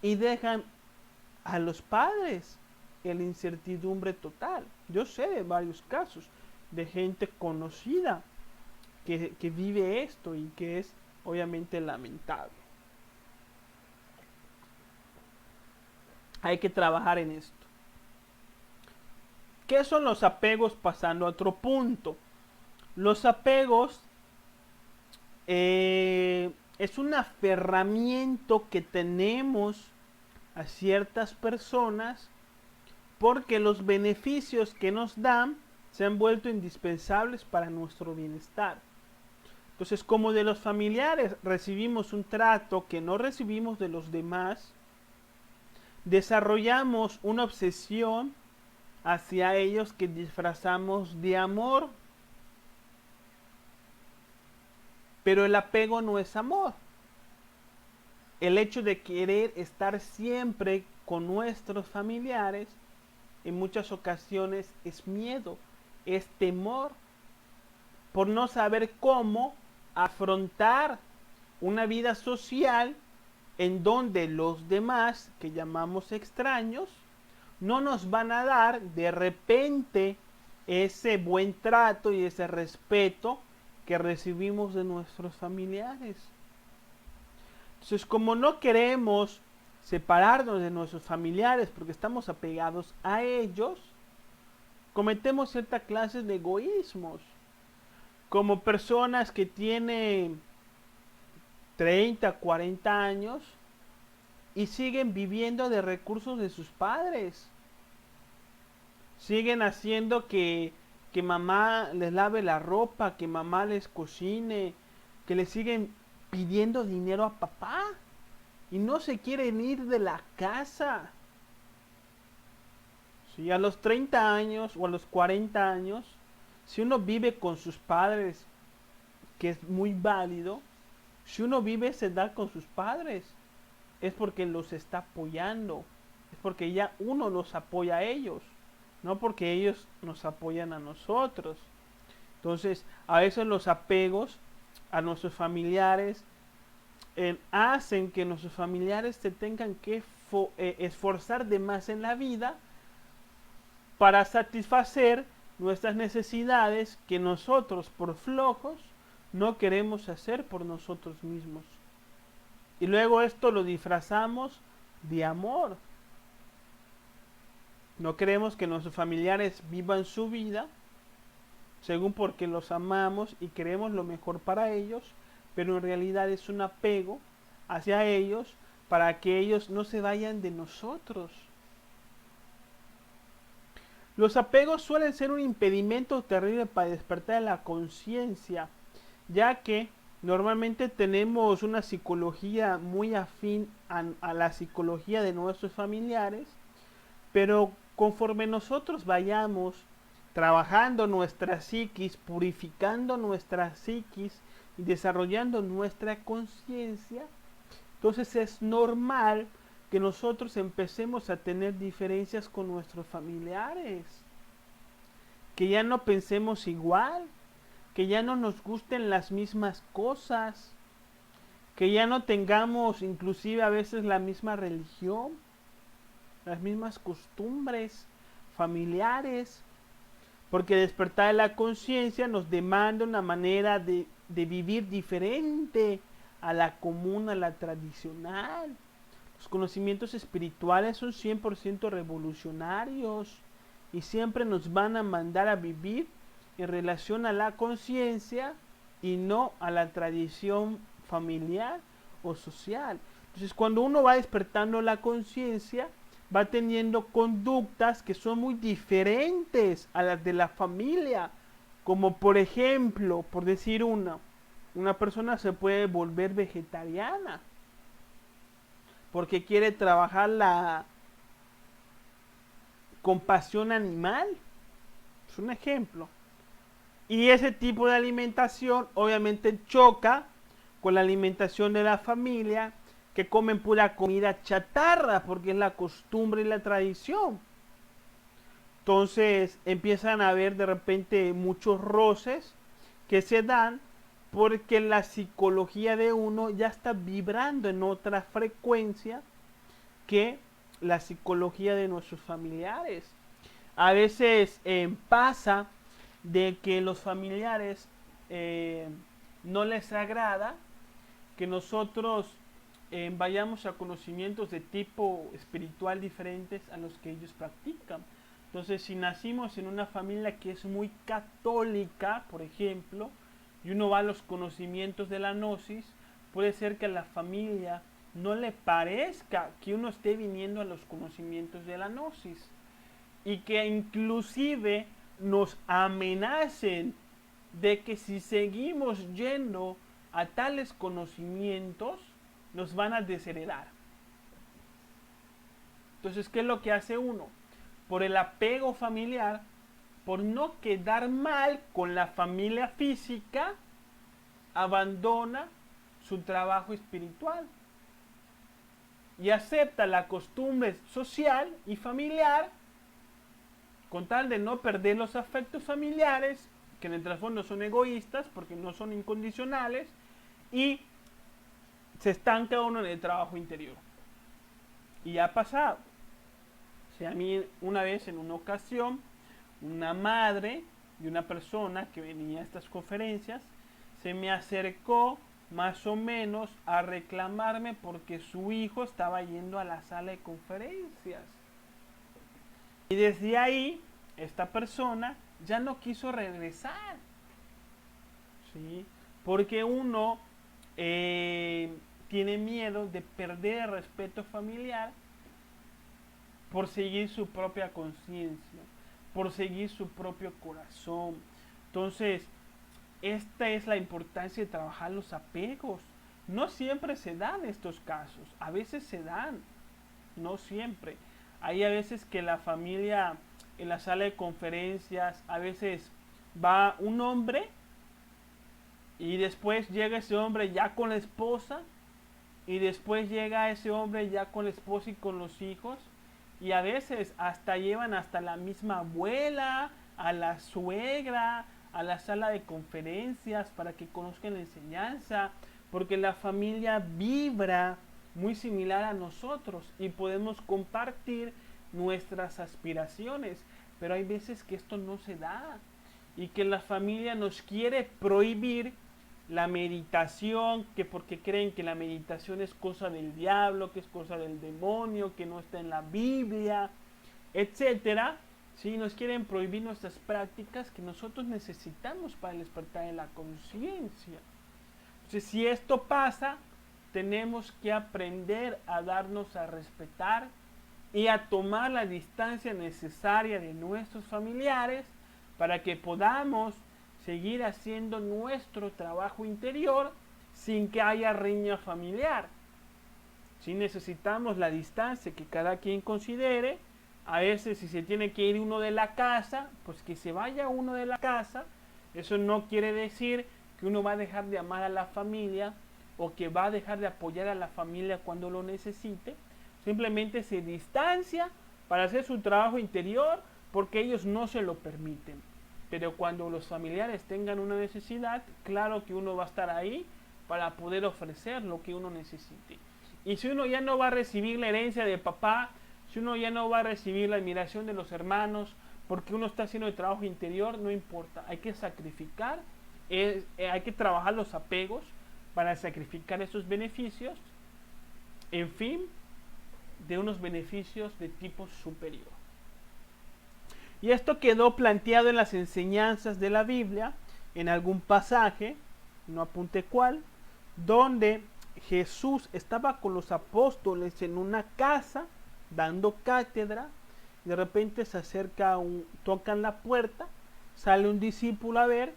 y dejan a los padres en la incertidumbre total. Yo sé de varios casos de gente conocida que vive esto y que es obviamente lamentable. Hay que trabajar en esto. ¿Qué son los apegos? Pasando a otro punto. Los apegos es un aferramiento que tenemos a ciertas personas porque los beneficios que nos dan se han vuelto indispensables para nuestro bienestar. Entonces, como de los familiares recibimos un trato que no recibimos de los demás, desarrollamos una obsesión hacia ellos que disfrazamos de amor. Pero el apego no es amor. El hecho de querer estar siempre con nuestros familiares en muchas ocasiones es miedo, es temor por no saber cómo afrontar una vida social en donde los demás, que llamamos extraños, no nos van a dar de repente ese buen trato y ese respeto que recibimos de nuestros familiares. Entonces, como no queremos separarnos de nuestros familiares porque estamos apegados a ellos, cometemos cierta clase de egoísmos. Como personas que tienen 30, 40 años y siguen viviendo de recursos de sus padres. Siguen haciendo que mamá les lave la ropa, que mamá les cocine, que le siguen pidiendo dinero a papá y no se quieren ir de la casa. Si a los 30 años o a los 40 años, si uno vive con sus padres, que es muy válido, si uno vive esa edad con sus padres, es porque los está apoyando, es porque ya uno los apoya a ellos, no porque ellos nos apoyan a nosotros. Entonces, a veces los apegos a nuestros familiares hacen que nuestros familiares se tengan que esforzar de más en la vida para satisfacer nuestras necesidades que nosotros por flojos no queremos hacer por nosotros mismos. Y luego esto lo disfrazamos de amor. No queremos que nuestros familiares vivan su vida según porque los amamos y queremos lo mejor para ellos, pero en realidad es un apego hacia ellos para que ellos no se vayan de nosotros. Los apegos suelen ser un impedimento terrible para despertar la conciencia, ya que normalmente tenemos una psicología muy afín a la psicología de nuestros familiares, pero conforme nosotros vayamos trabajando nuestra psiquis, purificando nuestra psiquis y desarrollando nuestra conciencia, entonces es normal que nosotros empecemos a tener diferencias con nuestros familiares, que ya no pensemos igual, que ya no nos gusten las mismas cosas, que ya no tengamos inclusive a veces la misma religión, las mismas costumbres familiares, porque despertar la conciencia nos demanda una manera de vivir diferente a la común, a la tradicional. Los conocimientos espirituales son 100% revolucionarios y siempre nos van a mandar a vivir en relación a la conciencia y no a la tradición familiar o social. Entonces, cuando uno va despertando la conciencia, va teniendo conductas que son muy diferentes a las de la familia, como por ejemplo, por decir una persona se puede volver vegetariana porque quiere trabajar la compasión animal, es un ejemplo, y ese tipo de alimentación obviamente choca con la alimentación de la familia, que comen pura comida chatarra porque es la costumbre y la tradición. Entonces empiezan a haber de repente muchos roces que se dan porque la psicología de uno ya está vibrando en otra frecuencia que la psicología de nuestros familiares. A veces pasa de que los familiares no les agrada que nosotros vayamos a conocimientos de tipo espiritual diferentes a los que ellos practican. Entonces, si nacimos en una familia que es muy católica, por ejemplo, y uno va a los conocimientos de la gnosis, puede ser que a la familia no le parezca que uno esté viniendo a los conocimientos de la gnosis y que inclusive nos amenacen de que si seguimos yendo a tales conocimientos nos van a desheredar. Entonces, ¿qué es lo que hace uno? Por el apego familiar, por no quedar mal con la familia física, abandona su trabajo espiritual y acepta la costumbre social y familiar con tal de no perder los afectos familiares, que en el trasfondo son egoístas porque no son incondicionales, y se estanca uno en el trabajo interior. Y ha pasado. O sea, a mí una vez, en una ocasión, una madre de una persona que venía a estas conferencias se me acercó más o menos a reclamarme porque su hijo estaba yendo a la sala de conferencias. Y desde ahí, esta persona ya no quiso regresar. ¿Sí? Porque uno tiene miedo de perder el respeto familiar por seguir su propia conciencia, por seguir su propio corazón. Entonces, esta es la importancia de trabajar los apegos. No siempre se dan estos casos, a veces se dan, no siempre. Hay a veces que la familia en la sala de conferencias, a veces va un hombre y después llega ese hombre ya con la esposa y después llega ese hombre ya con la esposa y con los hijos, y a veces hasta llevan hasta la misma abuela, a la suegra, a la sala de conferencias para que conozcan la enseñanza, porque la familia vibra muy similar a nosotros y podemos compartir nuestras aspiraciones, pero hay veces que esto no se da y que la familia nos quiere prohibir la meditación, que porque creen que la meditación es cosa del diablo, que es cosa del demonio, que no está en la Biblia, etcétera. ¿Sí? Nos quieren prohibir nuestras prácticas que nosotros necesitamos para el despertar de la conciencia. Entonces, si esto pasa, tenemos que aprender a darnos a respetar y a tomar la distancia necesaria de nuestros familiares para que podamos seguir haciendo nuestro trabajo interior sin que haya riña familiar. Si necesitamos la distancia que cada quien considere, a veces si se tiene que ir uno de la casa, pues que se vaya uno de la casa. Eso no quiere decir que uno va a dejar de amar a la familia o que va a dejar de apoyar a la familia cuando lo necesite. Simplemente se distancia para hacer su trabajo interior porque ellos no se lo permiten. Pero cuando los familiares tengan una necesidad, claro que uno va a estar ahí para poder ofrecer lo que uno necesite. Y si uno ya no va a recibir la herencia de papá, si uno ya no va a recibir la admiración de los hermanos, porque uno está haciendo el trabajo interior, no importa. Hay que sacrificar, hay que trabajar los apegos para sacrificar esos beneficios, en fin, de unos beneficios de tipo superior. Y esto quedó planteado en las enseñanzas de la Biblia, en algún pasaje, no apunté cuál, donde Jesús estaba con los apóstoles en una casa, dando cátedra, y de repente se acerca, tocan la puerta, sale un discípulo a ver,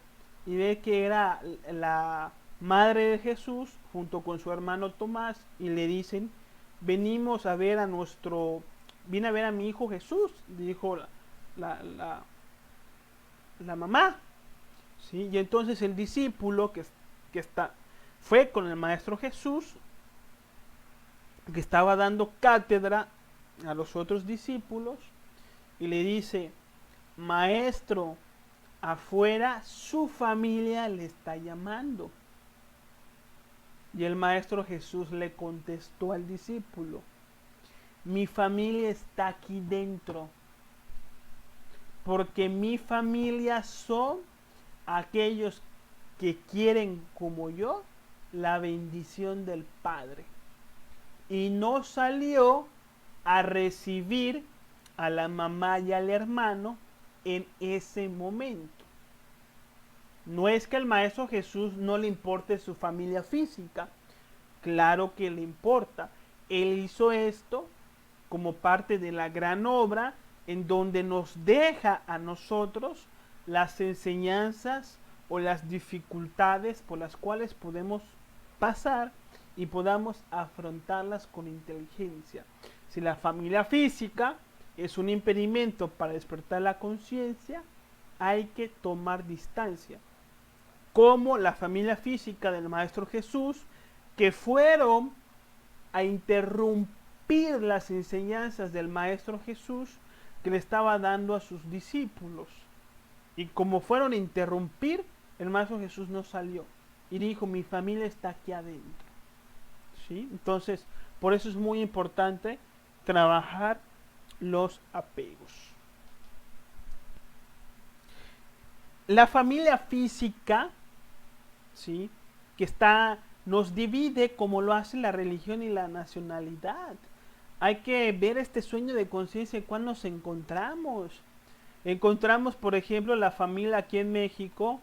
y ve que era la madre de Jesús, junto con su hermano Tomás, y le dicen, venimos a ver a vine a ver a mi hijo Jesús, dijo la mamá, ¿sí? Y entonces el discípulo fue con el maestro Jesús, que estaba dando cátedra a los otros discípulos, y le dice, maestro, afuera su familia le está llamando. Y el maestro Jesús le contestó al discípulo, mi familia está aquí dentro, porque mi familia son aquellos que quieren como yo la bendición del Padre. Y no salió a recibir a la mamá y al hermano en ese momento. No es que al maestro Jesús no le importe su familia física, claro que le importa. Él hizo esto como parte de la gran obra en donde nos deja a nosotros las enseñanzas o las dificultades por las cuales podemos pasar y podamos afrontarlas con inteligencia. Si la familia física es un impedimento para despertar la conciencia, hay que tomar distancia. Como la familia física del Maestro Jesús, que fueron a interrumpir las enseñanzas del Maestro Jesús que le estaba dando a sus discípulos. Y como fueron a interrumpir, el Maestro Jesús no salió y dijo, mi familia está aquí adentro. ¿Sí? Entonces, por eso es muy importante trabajar los apegos. La familia física, ¿sí?, que nos divide como lo hace la religión y la nacionalidad. Hay que ver este sueño de conciencia en cuál nos encontramos. Encontramos, por ejemplo, la familia aquí en México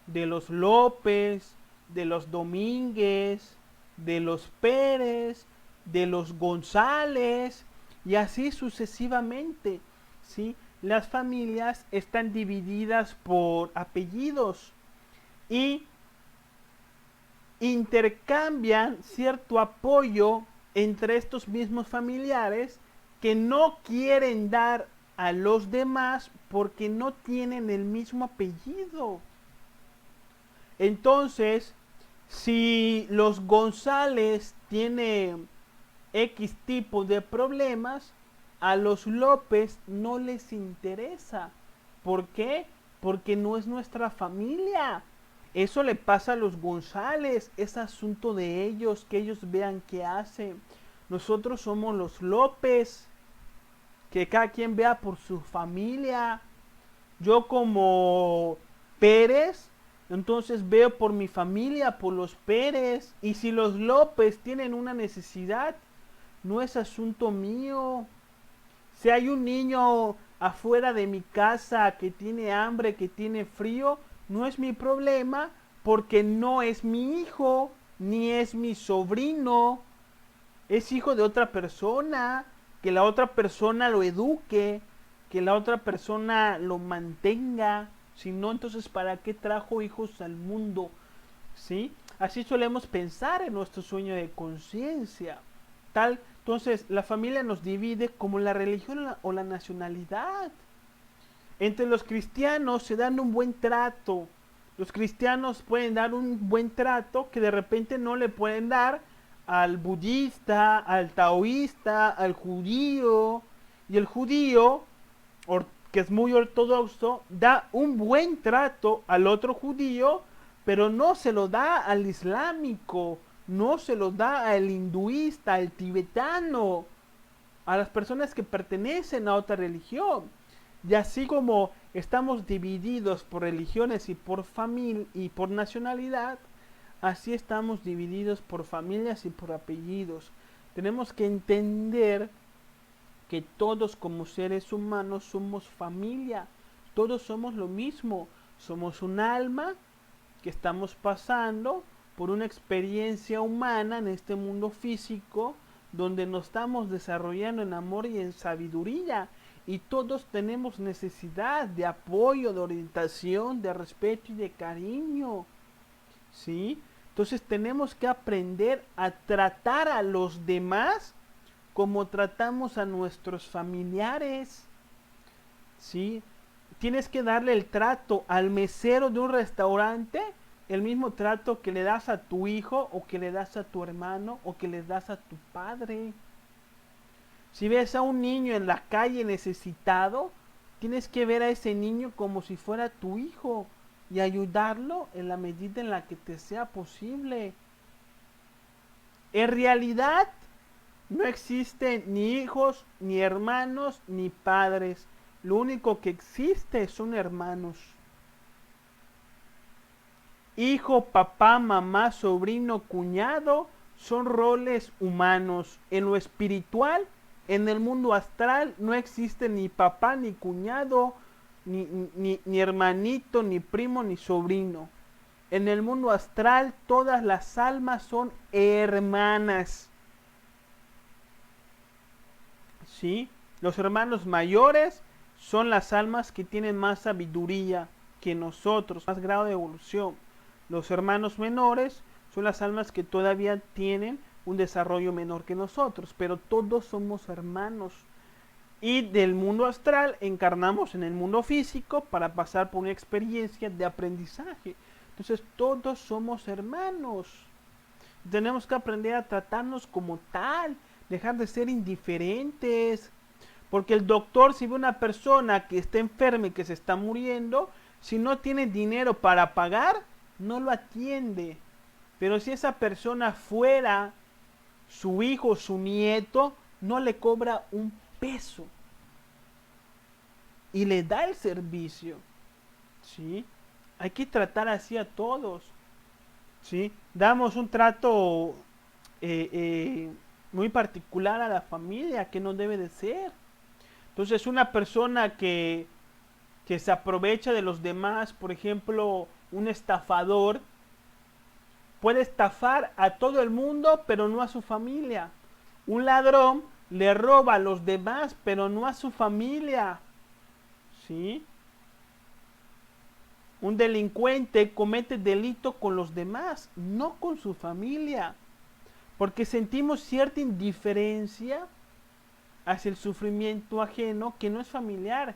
de los López, de los Domínguez, de los Pérez, de los González, y así sucesivamente, ¿sí? Las familias están divididas por apellidos y intercambian cierto apoyo entre estos mismos familiares que no quieren dar a los demás porque no tienen el mismo apellido. Entonces, si los González tienen X tipo de problemas, a los López no les interesa. ¿Por qué? Porque no es nuestra familia. Eso le pasa a los González, es asunto de ellos, que ellos vean qué hacen. nosotros somos los López, que cada quien vea por su familia. Yo como Pérez, entonces veo por mi familia, por los Pérez. Y si los López tienen una necesidad, no es asunto mío. Si hay un niño afuera de mi casa que tiene hambre, que tiene frío, no es mi problema porque no es mi hijo, ni es mi sobrino. Es hijo de otra persona, que la otra persona lo eduque, que la otra persona lo mantenga. Si no, entonces ¿para qué trajo hijos al mundo? ¿Sí? Así solemos pensar en nuestro sueño de conciencia. Entonces, la familia nos divide como la religión o la nacionalidad. Entre los cristianos se dan un buen trato. Los cristianos pueden dar un buen trato que de repente no le pueden dar al budista, al taoísta, al judío. Y el judío, que es muy ortodoxo, da un buen trato al otro judío, pero no se lo da al islámico, no se lo da al hinduista, al tibetano, a las personas que pertenecen a otra religión. Y así como estamos divididos por religiones y por familia y por nacionalidad, así estamos divididos por familias y por apellidos. Tenemos que entender que todos como seres humanos somos familia, todos somos lo mismo, somos un alma que estamos pasando por una experiencia humana en este mundo físico donde nos estamos desarrollando en amor y en sabiduría y todos tenemos necesidad de apoyo, de orientación, de respeto y de cariño, ¿sí? Entonces tenemos que aprender a tratar a los demás como tratamos a nuestros familiares, ¿sí? Tienes que darle el trato al mesero de un restaurante, el mismo trato que le das a tu hijo o que le das a tu hermano o que le das a tu padre. Si ves a un niño en la calle necesitado, tienes que ver a ese niño como si fuera tu hijo y ayudarlo en la medida en la que te sea posible. En realidad, no existen ni hijos, ni hermanos, ni padres. Lo único que existe son hermanos. Hijo, papá, mamá, sobrino, cuñado son roles humanos. En lo espiritual, en el mundo astral, no existe ni papá, ni cuñado, ni hermanito, ni primo, ni sobrino. En el mundo astral, todas las almas son hermanas. ¿Sí? Los hermanos mayores son las almas que tienen más sabiduría que nosotros, más grado de evolución. Los hermanos menores son las almas que todavía tienen un desarrollo menor que nosotros, pero todos somos hermanos. Y del mundo astral encarnamos en el mundo físico para pasar por una experiencia de aprendizaje. Entonces todos somos hermanos. Tenemos que aprender a tratarnos como tal, dejar de ser indiferentes. Porque el doctor, si ve una persona que está enferma y que se está muriendo, si no tiene dinero para pagar, no lo atiende. Pero si esa persona fuera su hijo o su nieto, no le cobra un peso. Y le da el servicio. ¿Sí? Hay que tratar así a todos. ¿Sí? Damos un trato muy particular a la familia, que no debe de ser. Entonces una persona que se aprovecha de los demás, por ejemplo, un estafador, puede estafar a todo el mundo, pero no a su familia. Un ladrón le roba a los demás, pero no a su familia. ¿Sí? Un delincuente comete delito con los demás, no con su familia. Porque sentimos cierta indiferencia hacia el sufrimiento ajeno que no es familiar.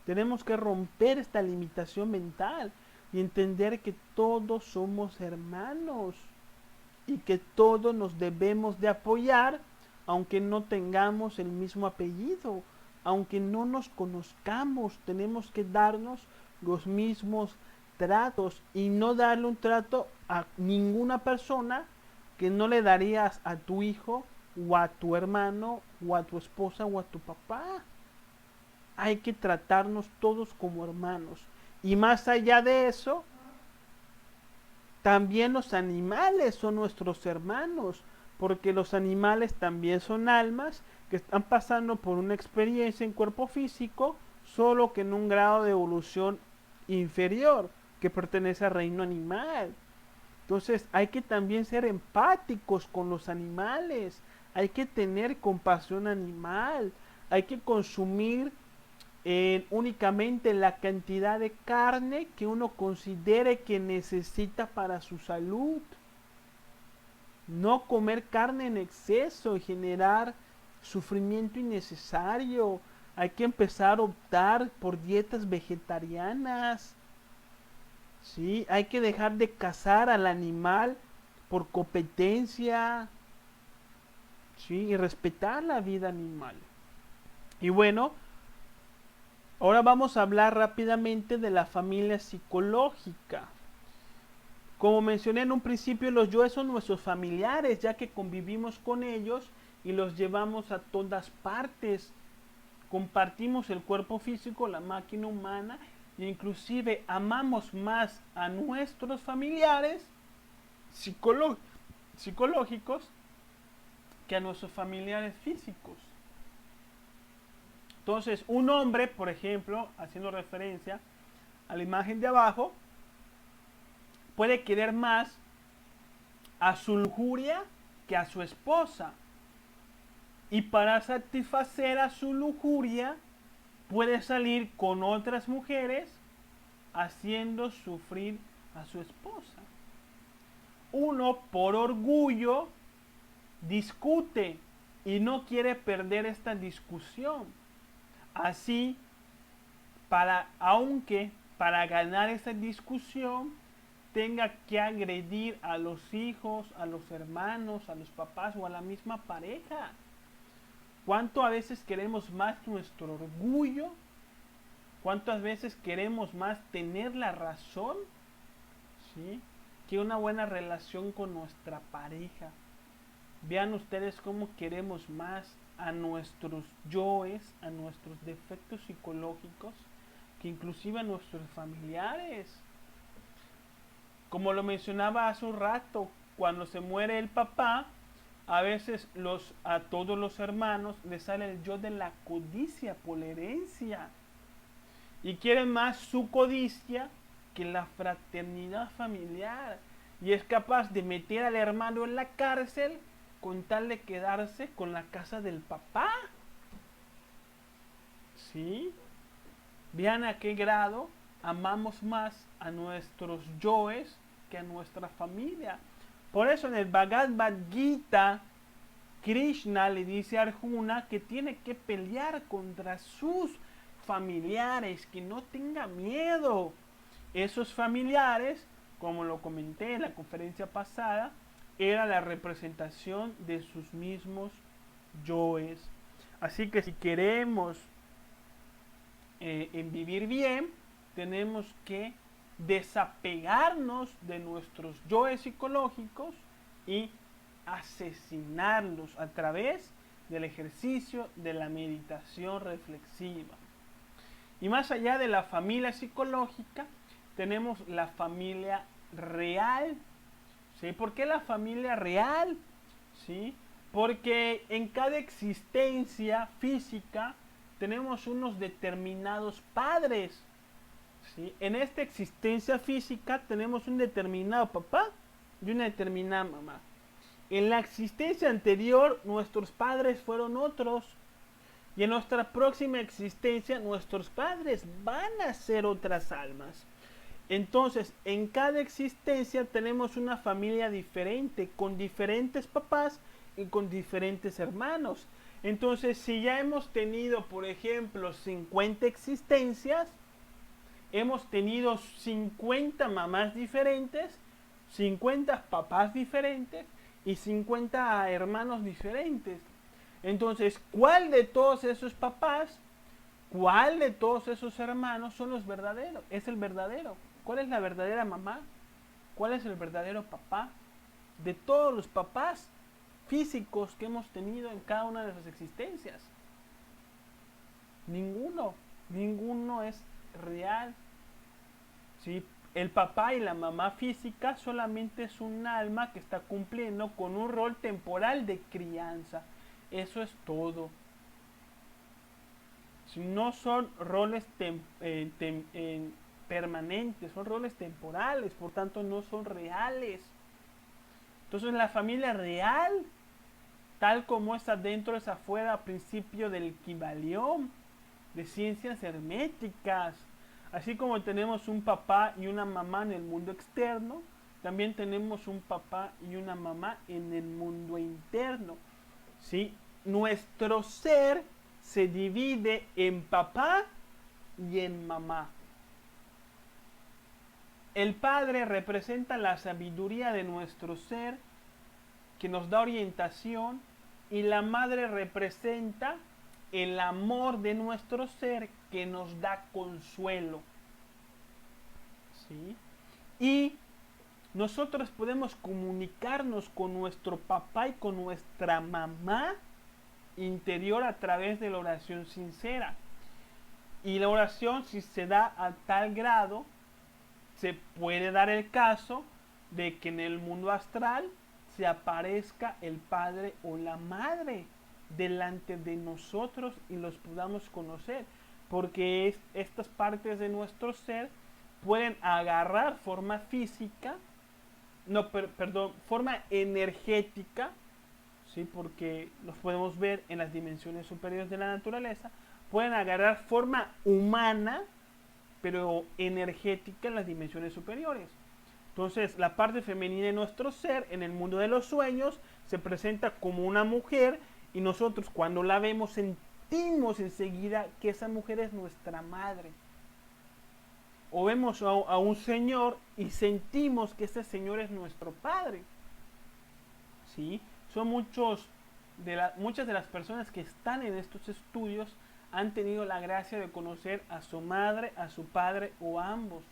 Tenemos que romper esta limitación mental y entender que todos somos hermanos y que todos nos debemos de apoyar aunque no tengamos el mismo apellido, aunque no nos conozcamos, tenemos que darnos los mismos tratos y no darle un trato a ninguna persona que no le darías a tu hijo o a tu hermano o a tu esposa o a tu papá. Hay que tratarnos todos como hermanos. Y más allá de eso, también los animales son nuestros hermanos, porque los animales también son almas que están pasando por una experiencia en cuerpo físico, solo que en un grado de evolución inferior, que pertenece al reino animal. Entonces hay que también ser empáticos con los animales, hay que tener compasión animal, hay que consumir únicamente la cantidad de carne que uno considere que necesita para su salud. No comer carne en exceso y generar sufrimiento innecesario. Hay que empezar a optar por dietas vegetarianas. ¿Sí? Hay que dejar de cazar al animal por competencia. ¿Sí? Y respetar la vida animal. Y bueno, ahora vamos a hablar rápidamente de la familia psicológica. Como mencioné en un principio, los yoes son nuestros familiares, ya que convivimos con ellos y los llevamos a todas partes. Compartimos el cuerpo físico, la máquina humana, e inclusive amamos más a nuestros familiares psicológicos que a nuestros familiares físicos. Entonces, un hombre, por ejemplo, haciendo referencia a la imagen de abajo, puede querer más a su lujuria que a su esposa. Y para satisfacer a su lujuria, puede salir con otras mujeres haciendo sufrir a su esposa. Uno, por orgullo, discute y no quiere perder esta discusión. Así, aunque para ganar esta discusión tenga que agredir a los hijos, a los hermanos, a los papás o a la misma pareja. ¿Cuánto a veces queremos más nuestro orgullo? ¿Cuántas veces queremos más tener la razón? ¿Sí? Que una buena relación con nuestra pareja. Vean ustedes cómo queremos más a nuestros yoes, a nuestros defectos psicológicos, que inclusive a nuestros familiares. Como lo mencionaba hace un rato, cuando se muere el papá, a veces a todos los hermanos les sale el yo de la codicia por la herencia. Y quieren más su codicia que la fraternidad familiar. Y es capaz de meter al hermano en la cárcel con tal de quedarse con la casa del papá. ¿Sí? Vean a qué grado amamos más a nuestros yoes que a nuestra familia. Por eso en el Bhagavad Gita, Krishna le dice a Arjuna que tiene que pelear contra sus familiares, que no tenga miedo. Esos familiares, como lo comenté en la conferencia pasada, era la representación de sus mismos yoes. Así que si queremos en vivir bien, tenemos que desapegarnos de nuestros yoes psicológicos y asesinarlos a través del ejercicio de la meditación reflexiva. Y más allá de la familia psicológica, tenemos la familia real. ¿Sí? ¿Por qué la familia real? ¿Sí? Porque en cada existencia física tenemos unos determinados padres. ¿Sí? En esta existencia física tenemos un determinado papá y una determinada mamá. En la existencia anterior nuestros padres fueron otros. Y en nuestra próxima existencia nuestros padres van a ser otras almas. Entonces, en cada existencia tenemos una familia diferente, con diferentes papás y con diferentes hermanos. Entonces, si ya hemos tenido, por ejemplo, 50 existencias, hemos tenido 50 mamás diferentes, 50 papás diferentes y 50 hermanos diferentes. Entonces, ¿cuál de todos esos papás, cuál de todos esos hermanos son los verdaderos? Es el verdadero. ¿Cuál es la verdadera mamá? ¿Cuál es el verdadero papá? De todos los papás, físicos que hemos tenido en cada una de nuestras existencias. Ninguno es real. ¿Sí? El papá y la mamá física solamente es un alma que está cumpliendo con un rol temporal de crianza. Eso es todo. Si no son roles permanentes, son roles temporales, por tanto no son reales. Entonces la familia real, tal como es adentro es afuera, a principio del Kybalión, de ciencias herméticas. Así como tenemos un papá y una mamá en el mundo externo, también tenemos un papá y una mamá en el mundo interno. ¿Sí? Nuestro ser se divide en papá y en mamá. El padre representa la sabiduría de nuestro ser, que nos da orientación, y la madre representa el amor de nuestro ser, que nos da consuelo. ¿Sí? Y nosotros podemos comunicarnos con nuestro papá y con nuestra mamá interior a través de la oración sincera. Y la oración, si se da a tal grado, se puede dar el caso de que en el mundo astral se aparezca el padre o la madre delante de nosotros y los podamos conocer, porque estas partes de nuestro ser pueden agarrar forma física, forma energética, ¿sí? Porque los podemos ver en las dimensiones superiores de la naturaleza, pueden agarrar forma humana, pero energética en las dimensiones superiores. Entonces, la parte femenina de nuestro ser en el mundo de los sueños se presenta como una mujer, y nosotros cuando la vemos sentimos enseguida que esa mujer es nuestra madre. O vemos a un señor y sentimos que ese señor es nuestro padre. ¿Sí? Son muchas de las personas que están en estos estudios han tenido la gracia de conocer a su madre, a su padre o a ambos.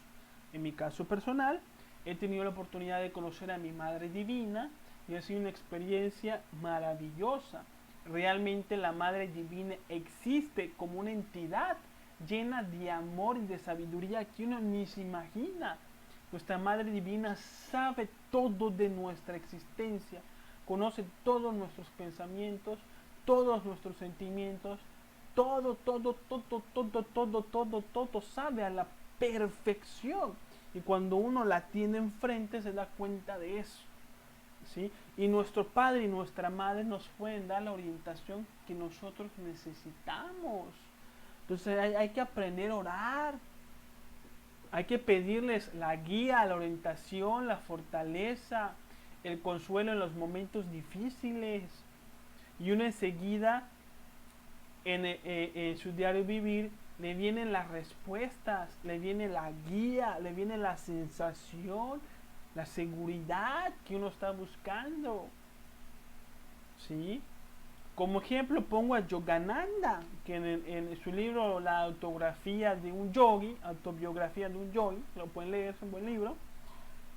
En mi caso personal, he tenido la oportunidad de conocer a mi madre divina y ha sido una experiencia maravillosa. Realmente la madre divina existe como una entidad llena de amor y de sabiduría que uno ni se imagina. Nuestra madre divina sabe todo de nuestra existencia, conoce todos nuestros pensamientos, todos nuestros sentimientos, todo sabe a la perfección. Y cuando uno la tiene enfrente se da cuenta de eso. ¿Sí? Y nuestro padre y nuestra madre nos pueden dar la orientación que nosotros necesitamos. Entonces hay que aprender a orar. Hay que pedirles la guía, la orientación, la fortaleza, el consuelo en los momentos difíciles. Y uno enseguida en su diario vivir le vienen las respuestas, le viene la guía, le viene la sensación, la seguridad que uno está buscando. ¿Sí? Como ejemplo pongo a Yogananda, que en su libro La autobiografía de un yogi, lo pueden leer, es un buen libro.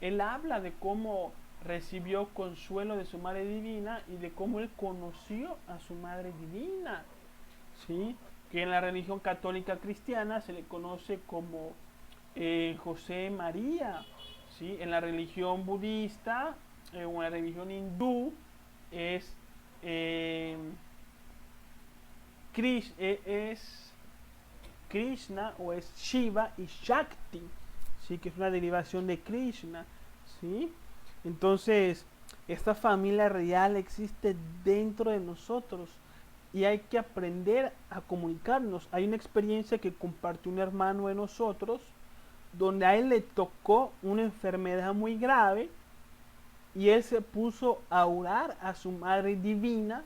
Él habla de cómo recibió consuelo de su madre divina y de cómo él conoció a su madre divina. ¿Sí? Que en la religión católica cristiana se le conoce como José María. ¿Sí? En la religión budista o en la religión hindú es Krishna o es Shiva y Shakti, ¿sí? Que es una derivación de Krishna. ¿Sí? Entonces, esta familia real existe dentro de nosotros y hay que aprender a comunicarnos. Hay una experiencia que compartió un hermano de nosotros, donde a él le tocó una enfermedad muy grave y él se puso a orar a su madre divina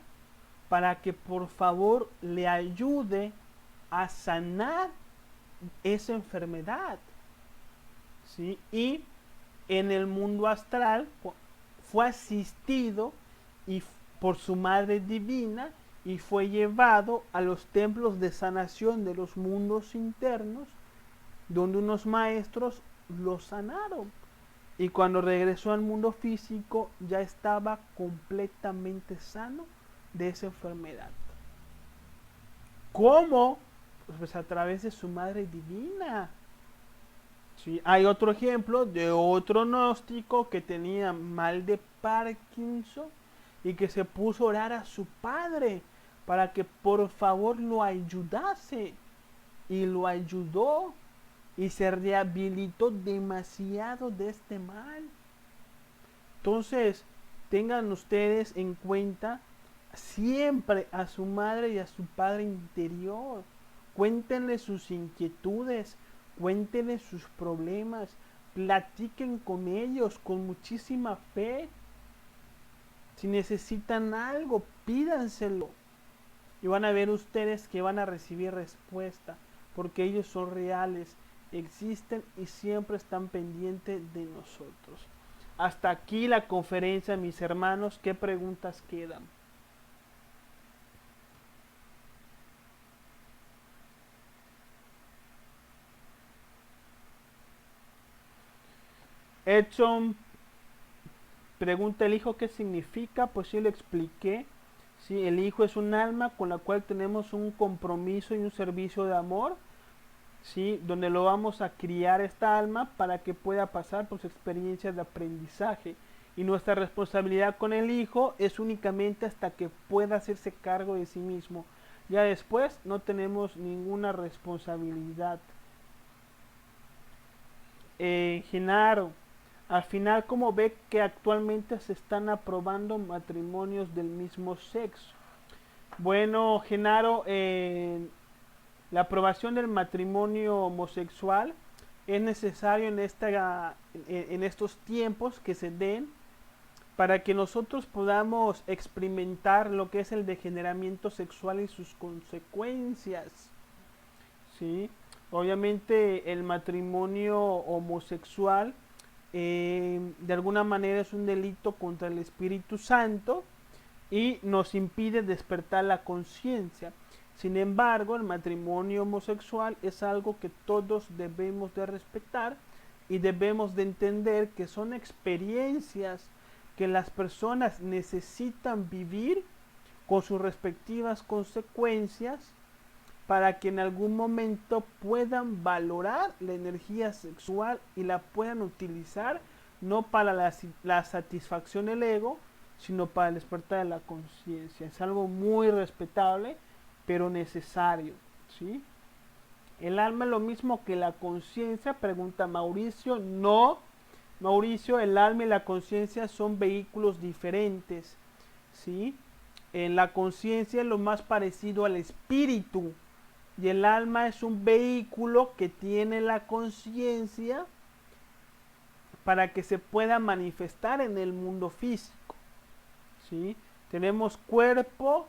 para que por favor le ayude a sanar esa enfermedad. ¿Sí? Y en el mundo astral fue asistido por su madre divina y fue llevado a los templos de sanación de los mundos internos, donde unos maestros lo sanaron. Y cuando regresó al mundo físico ya estaba completamente sano de esa enfermedad. ¿Cómo? Pues a través de su madre divina. Sí, hay otro ejemplo de otro gnóstico que tenía mal de Parkinson y que se puso a orar a su padre para que por favor lo ayudase. Y lo ayudó y se rehabilitó demasiado de este mal. Entonces, tengan ustedes en cuenta siempre a su madre y a su padre interior. Cuéntenle sus inquietudes, cuéntenle sus problemas, platiquen con ellos con muchísima fe. Si necesitan algo, pídanselo. Y van a ver ustedes que van a recibir respuesta, porque ellos son reales, existen y siempre están pendientes de nosotros. Hasta aquí la conferencia, mis hermanos. ¿Qué preguntas quedan? Edson pregunta: ¿el hijo qué significa? Pues sí, lo expliqué. Sí, el hijo es un alma con la cual tenemos un compromiso y un servicio de amor, ¿sí? Donde lo vamos a criar esta alma para que pueda pasar por sus experiencias de aprendizaje. Y nuestra responsabilidad con el hijo es únicamente hasta que pueda hacerse cargo de sí mismo. Ya después no tenemos ninguna responsabilidad. Genaro, al final, ¿cómo ve que actualmente se están aprobando matrimonios del mismo sexo? Bueno, Genaro, la aprobación del matrimonio homosexual es necesario en estos tiempos que se den para que nosotros podamos experimentar lo que es el degeneramiento sexual y sus consecuencias. ¿Sí? Obviamente el matrimonio homosexual de alguna manera es un delito contra el Espíritu Santo y nos impide despertar la conciencia. Sin embargo, el matrimonio homosexual es algo que todos debemos de respetar y debemos de entender que son experiencias que las personas necesitan vivir con sus respectivas consecuencias para que en algún momento puedan valorar la energía sexual y la puedan utilizar no para la satisfacción del ego, sino para el despertar de la conciencia. Es algo muy respetable, pero necesario, ¿sí? El alma es lo mismo que la conciencia, pregunta Mauricio. No, Mauricio, el alma y la conciencia son vehículos diferentes, ¿sí? En la conciencia es lo más parecido al espíritu y el alma es un vehículo que tiene la conciencia para que se pueda manifestar en el mundo físico, ¿sí? Tenemos cuerpo,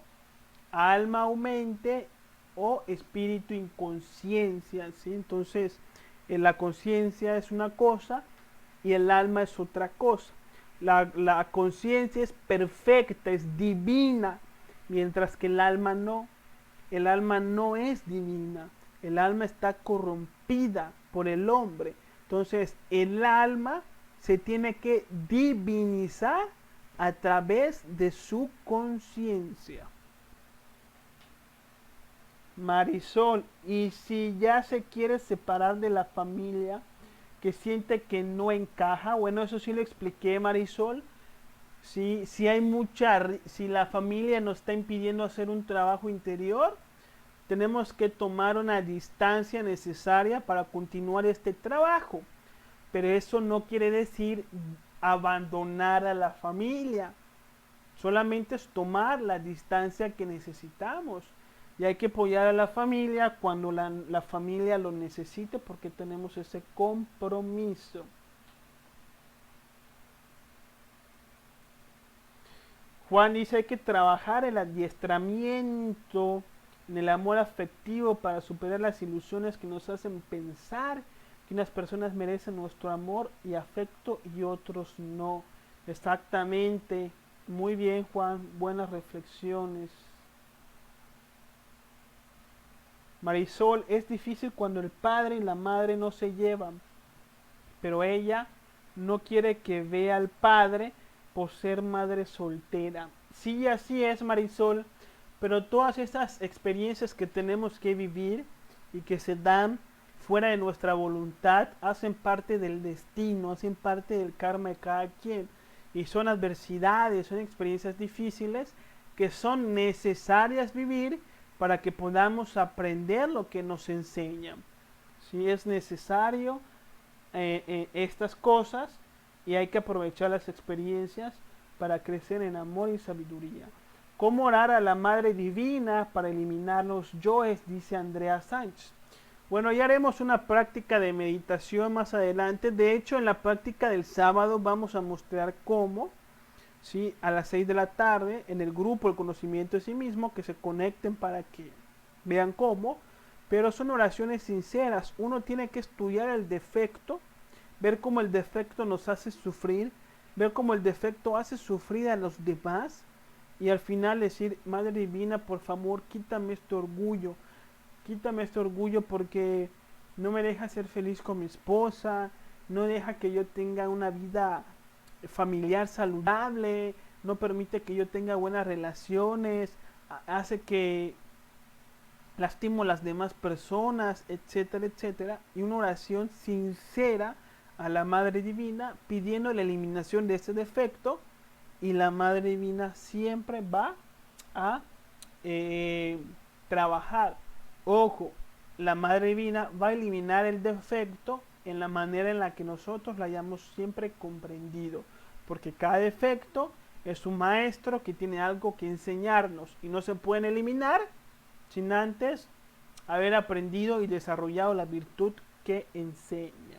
alma o mente o espíritu inconsciencia, ¿sí? Entonces, la conciencia es una cosa y el alma es otra cosa. La conciencia es perfecta, es divina, mientras que el alma no. El alma no es divina, el alma está corrompida por el hombre. Entonces, el alma se tiene que divinizar a través de su conciencia. Marisol, y si ya se quiere separar de la familia, que siente que no encaja, bueno, eso sí lo expliqué, Marisol. Si hay si la familia nos está impidiendo hacer un trabajo interior, tenemos que tomar una distancia necesaria para continuar este trabajo. Pero eso no quiere decir abandonar a la familia. Solamente es tomar la distancia que necesitamos. Y hay que apoyar a la familia cuando la familia lo necesite porque tenemos ese compromiso. Juan dice: hay que trabajar el adiestramiento, en el amor afectivo para superar las ilusiones que nos hacen pensar que unas personas merecen nuestro amor y afecto y otros no. Exactamente. Muy bien, Juan. Buenas reflexiones. Marisol, es difícil cuando el padre y la madre no se llevan, pero ella no quiere que vea al padre por ser madre soltera. Sí, así es, Marisol, pero todas estas experiencias que tenemos que vivir y que se dan fuera de nuestra voluntad hacen parte del destino, hacen parte del karma de cada quien. Y son adversidades, son experiencias difíciles que son necesarias vivir para que podamos aprender lo que nos enseñan. Si es necesario estas cosas y hay que aprovechar las experiencias para crecer en amor y sabiduría. ¿Cómo orar a la Madre Divina para eliminar los yoes? Dice Andrea Sánchez. Bueno, ya haremos una práctica de meditación más adelante. De hecho, en la práctica del sábado vamos a mostrar cómo, ¿sí? A las 6 de la tarde, en el grupo El Conocimiento de Sí Mismo, que se conecten para que vean cómo. Pero son oraciones sinceras. Uno tiene que estudiar el defecto, ver cómo el defecto nos hace sufrir, ver cómo el defecto hace sufrir a los demás y al final decir, Madre Divina, por favor, quítame este orgullo porque no me deja ser feliz con mi esposa, no deja que yo tenga una vida familiar saludable, no permite que yo tenga buenas relaciones, hace que lastimo a las demás personas, etcétera, etcétera. Y una oración sincera a la Madre Divina pidiendo la eliminación de ese defecto, y la Madre Divina siempre va a trabajar. Ojo, la Madre Divina va a eliminar el defecto en la manera en la que nosotros la hayamos siempre comprendido, porque cada defecto es un maestro que tiene algo que enseñarnos y no se pueden eliminar sin antes haber aprendido y desarrollado la virtud que enseña.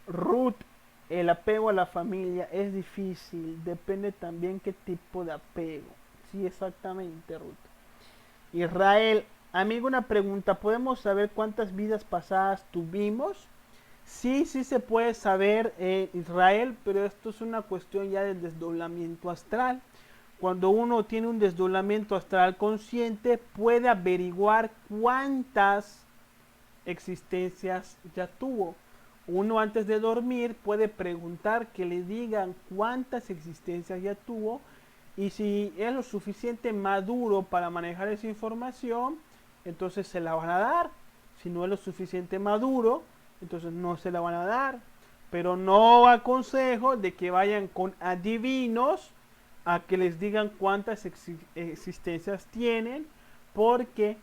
Ruth, el apego a la familia es difícil, depende también qué tipo de apego. Sí, exactamente, Ruth. Israel, amigo, una pregunta, ¿podemos saber cuántas vidas pasadas tuvimos? Sí, sí se puede saber, Israel, pero esto es una cuestión ya del desdoblamiento astral. Cuando uno tiene un desdoblamiento astral consciente, puede averiguar cuántas existencias ya tuvo. Uno antes de dormir puede preguntar que le digan cuántas existencias ya tuvo, y si es lo suficiente maduro para manejar esa información, entonces se la van a dar. Si no es lo suficiente maduro, entonces no se la van a dar. Pero no aconsejo de que vayan con adivinos a que les digan cuántas existencias tienen, porque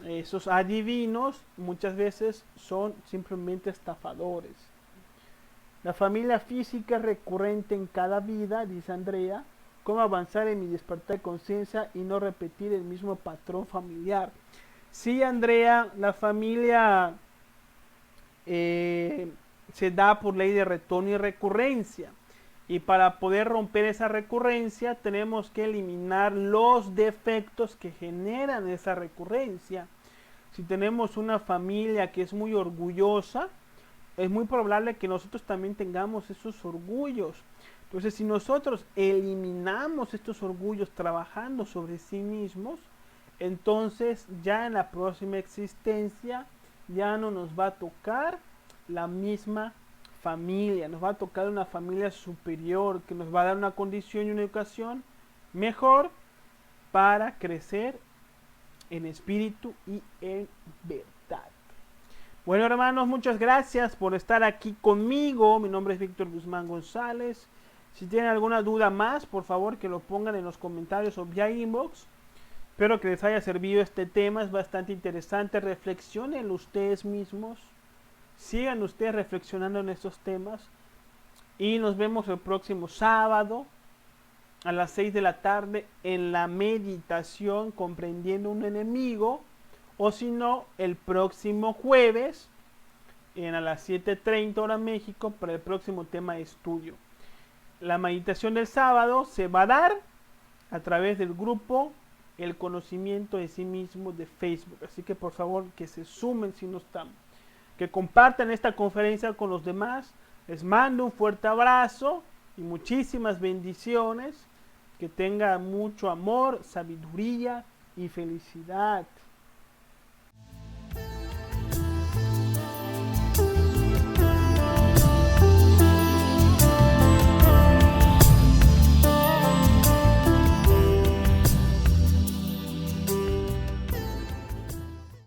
esos adivinos muchas veces son simplemente estafadores. La familia física es recurrente en cada vida, dice Andrea. ¿Cómo avanzar en mi despertar de conciencia y no repetir el mismo patrón familiar? Sí, Andrea, la familia se da por ley de retorno y recurrencia. Y para poder romper esa recurrencia tenemos que eliminar los defectos que generan esa recurrencia. Si tenemos una familia que es muy orgullosa, es muy probable que nosotros también tengamos esos orgullos. Entonces, si nosotros eliminamos estos orgullos trabajando sobre sí mismos, entonces ya en la próxima existencia ya no nos va a tocar la misma familia, nos va a tocar una familia superior que nos va a dar una condición y una educación mejor para crecer en espíritu y en verdad. Bueno, hermanos, muchas gracias por estar aquí conmigo. Mi nombre es Víctor Guzmán González. Si tienen alguna duda más, por favor que lo pongan en los comentarios o vía inbox. Espero que les haya servido este tema, es bastante interesante. Reflexionen ustedes mismos. Sigan ustedes reflexionando en estos temas. Y nos vemos el próximo sábado a las 6 de la tarde en la meditación comprendiendo un enemigo. O si no, el próximo jueves a las 7:30 hora México para el próximo tema de estudio. La meditación del sábado se va a dar a través del grupo El Conocimiento de Sí Mismo de Facebook. Así que por favor que se sumen si no están. Que compartan esta conferencia con los demás. Les mando un fuerte abrazo y muchísimas bendiciones. Que tengan mucho amor, sabiduría y felicidad.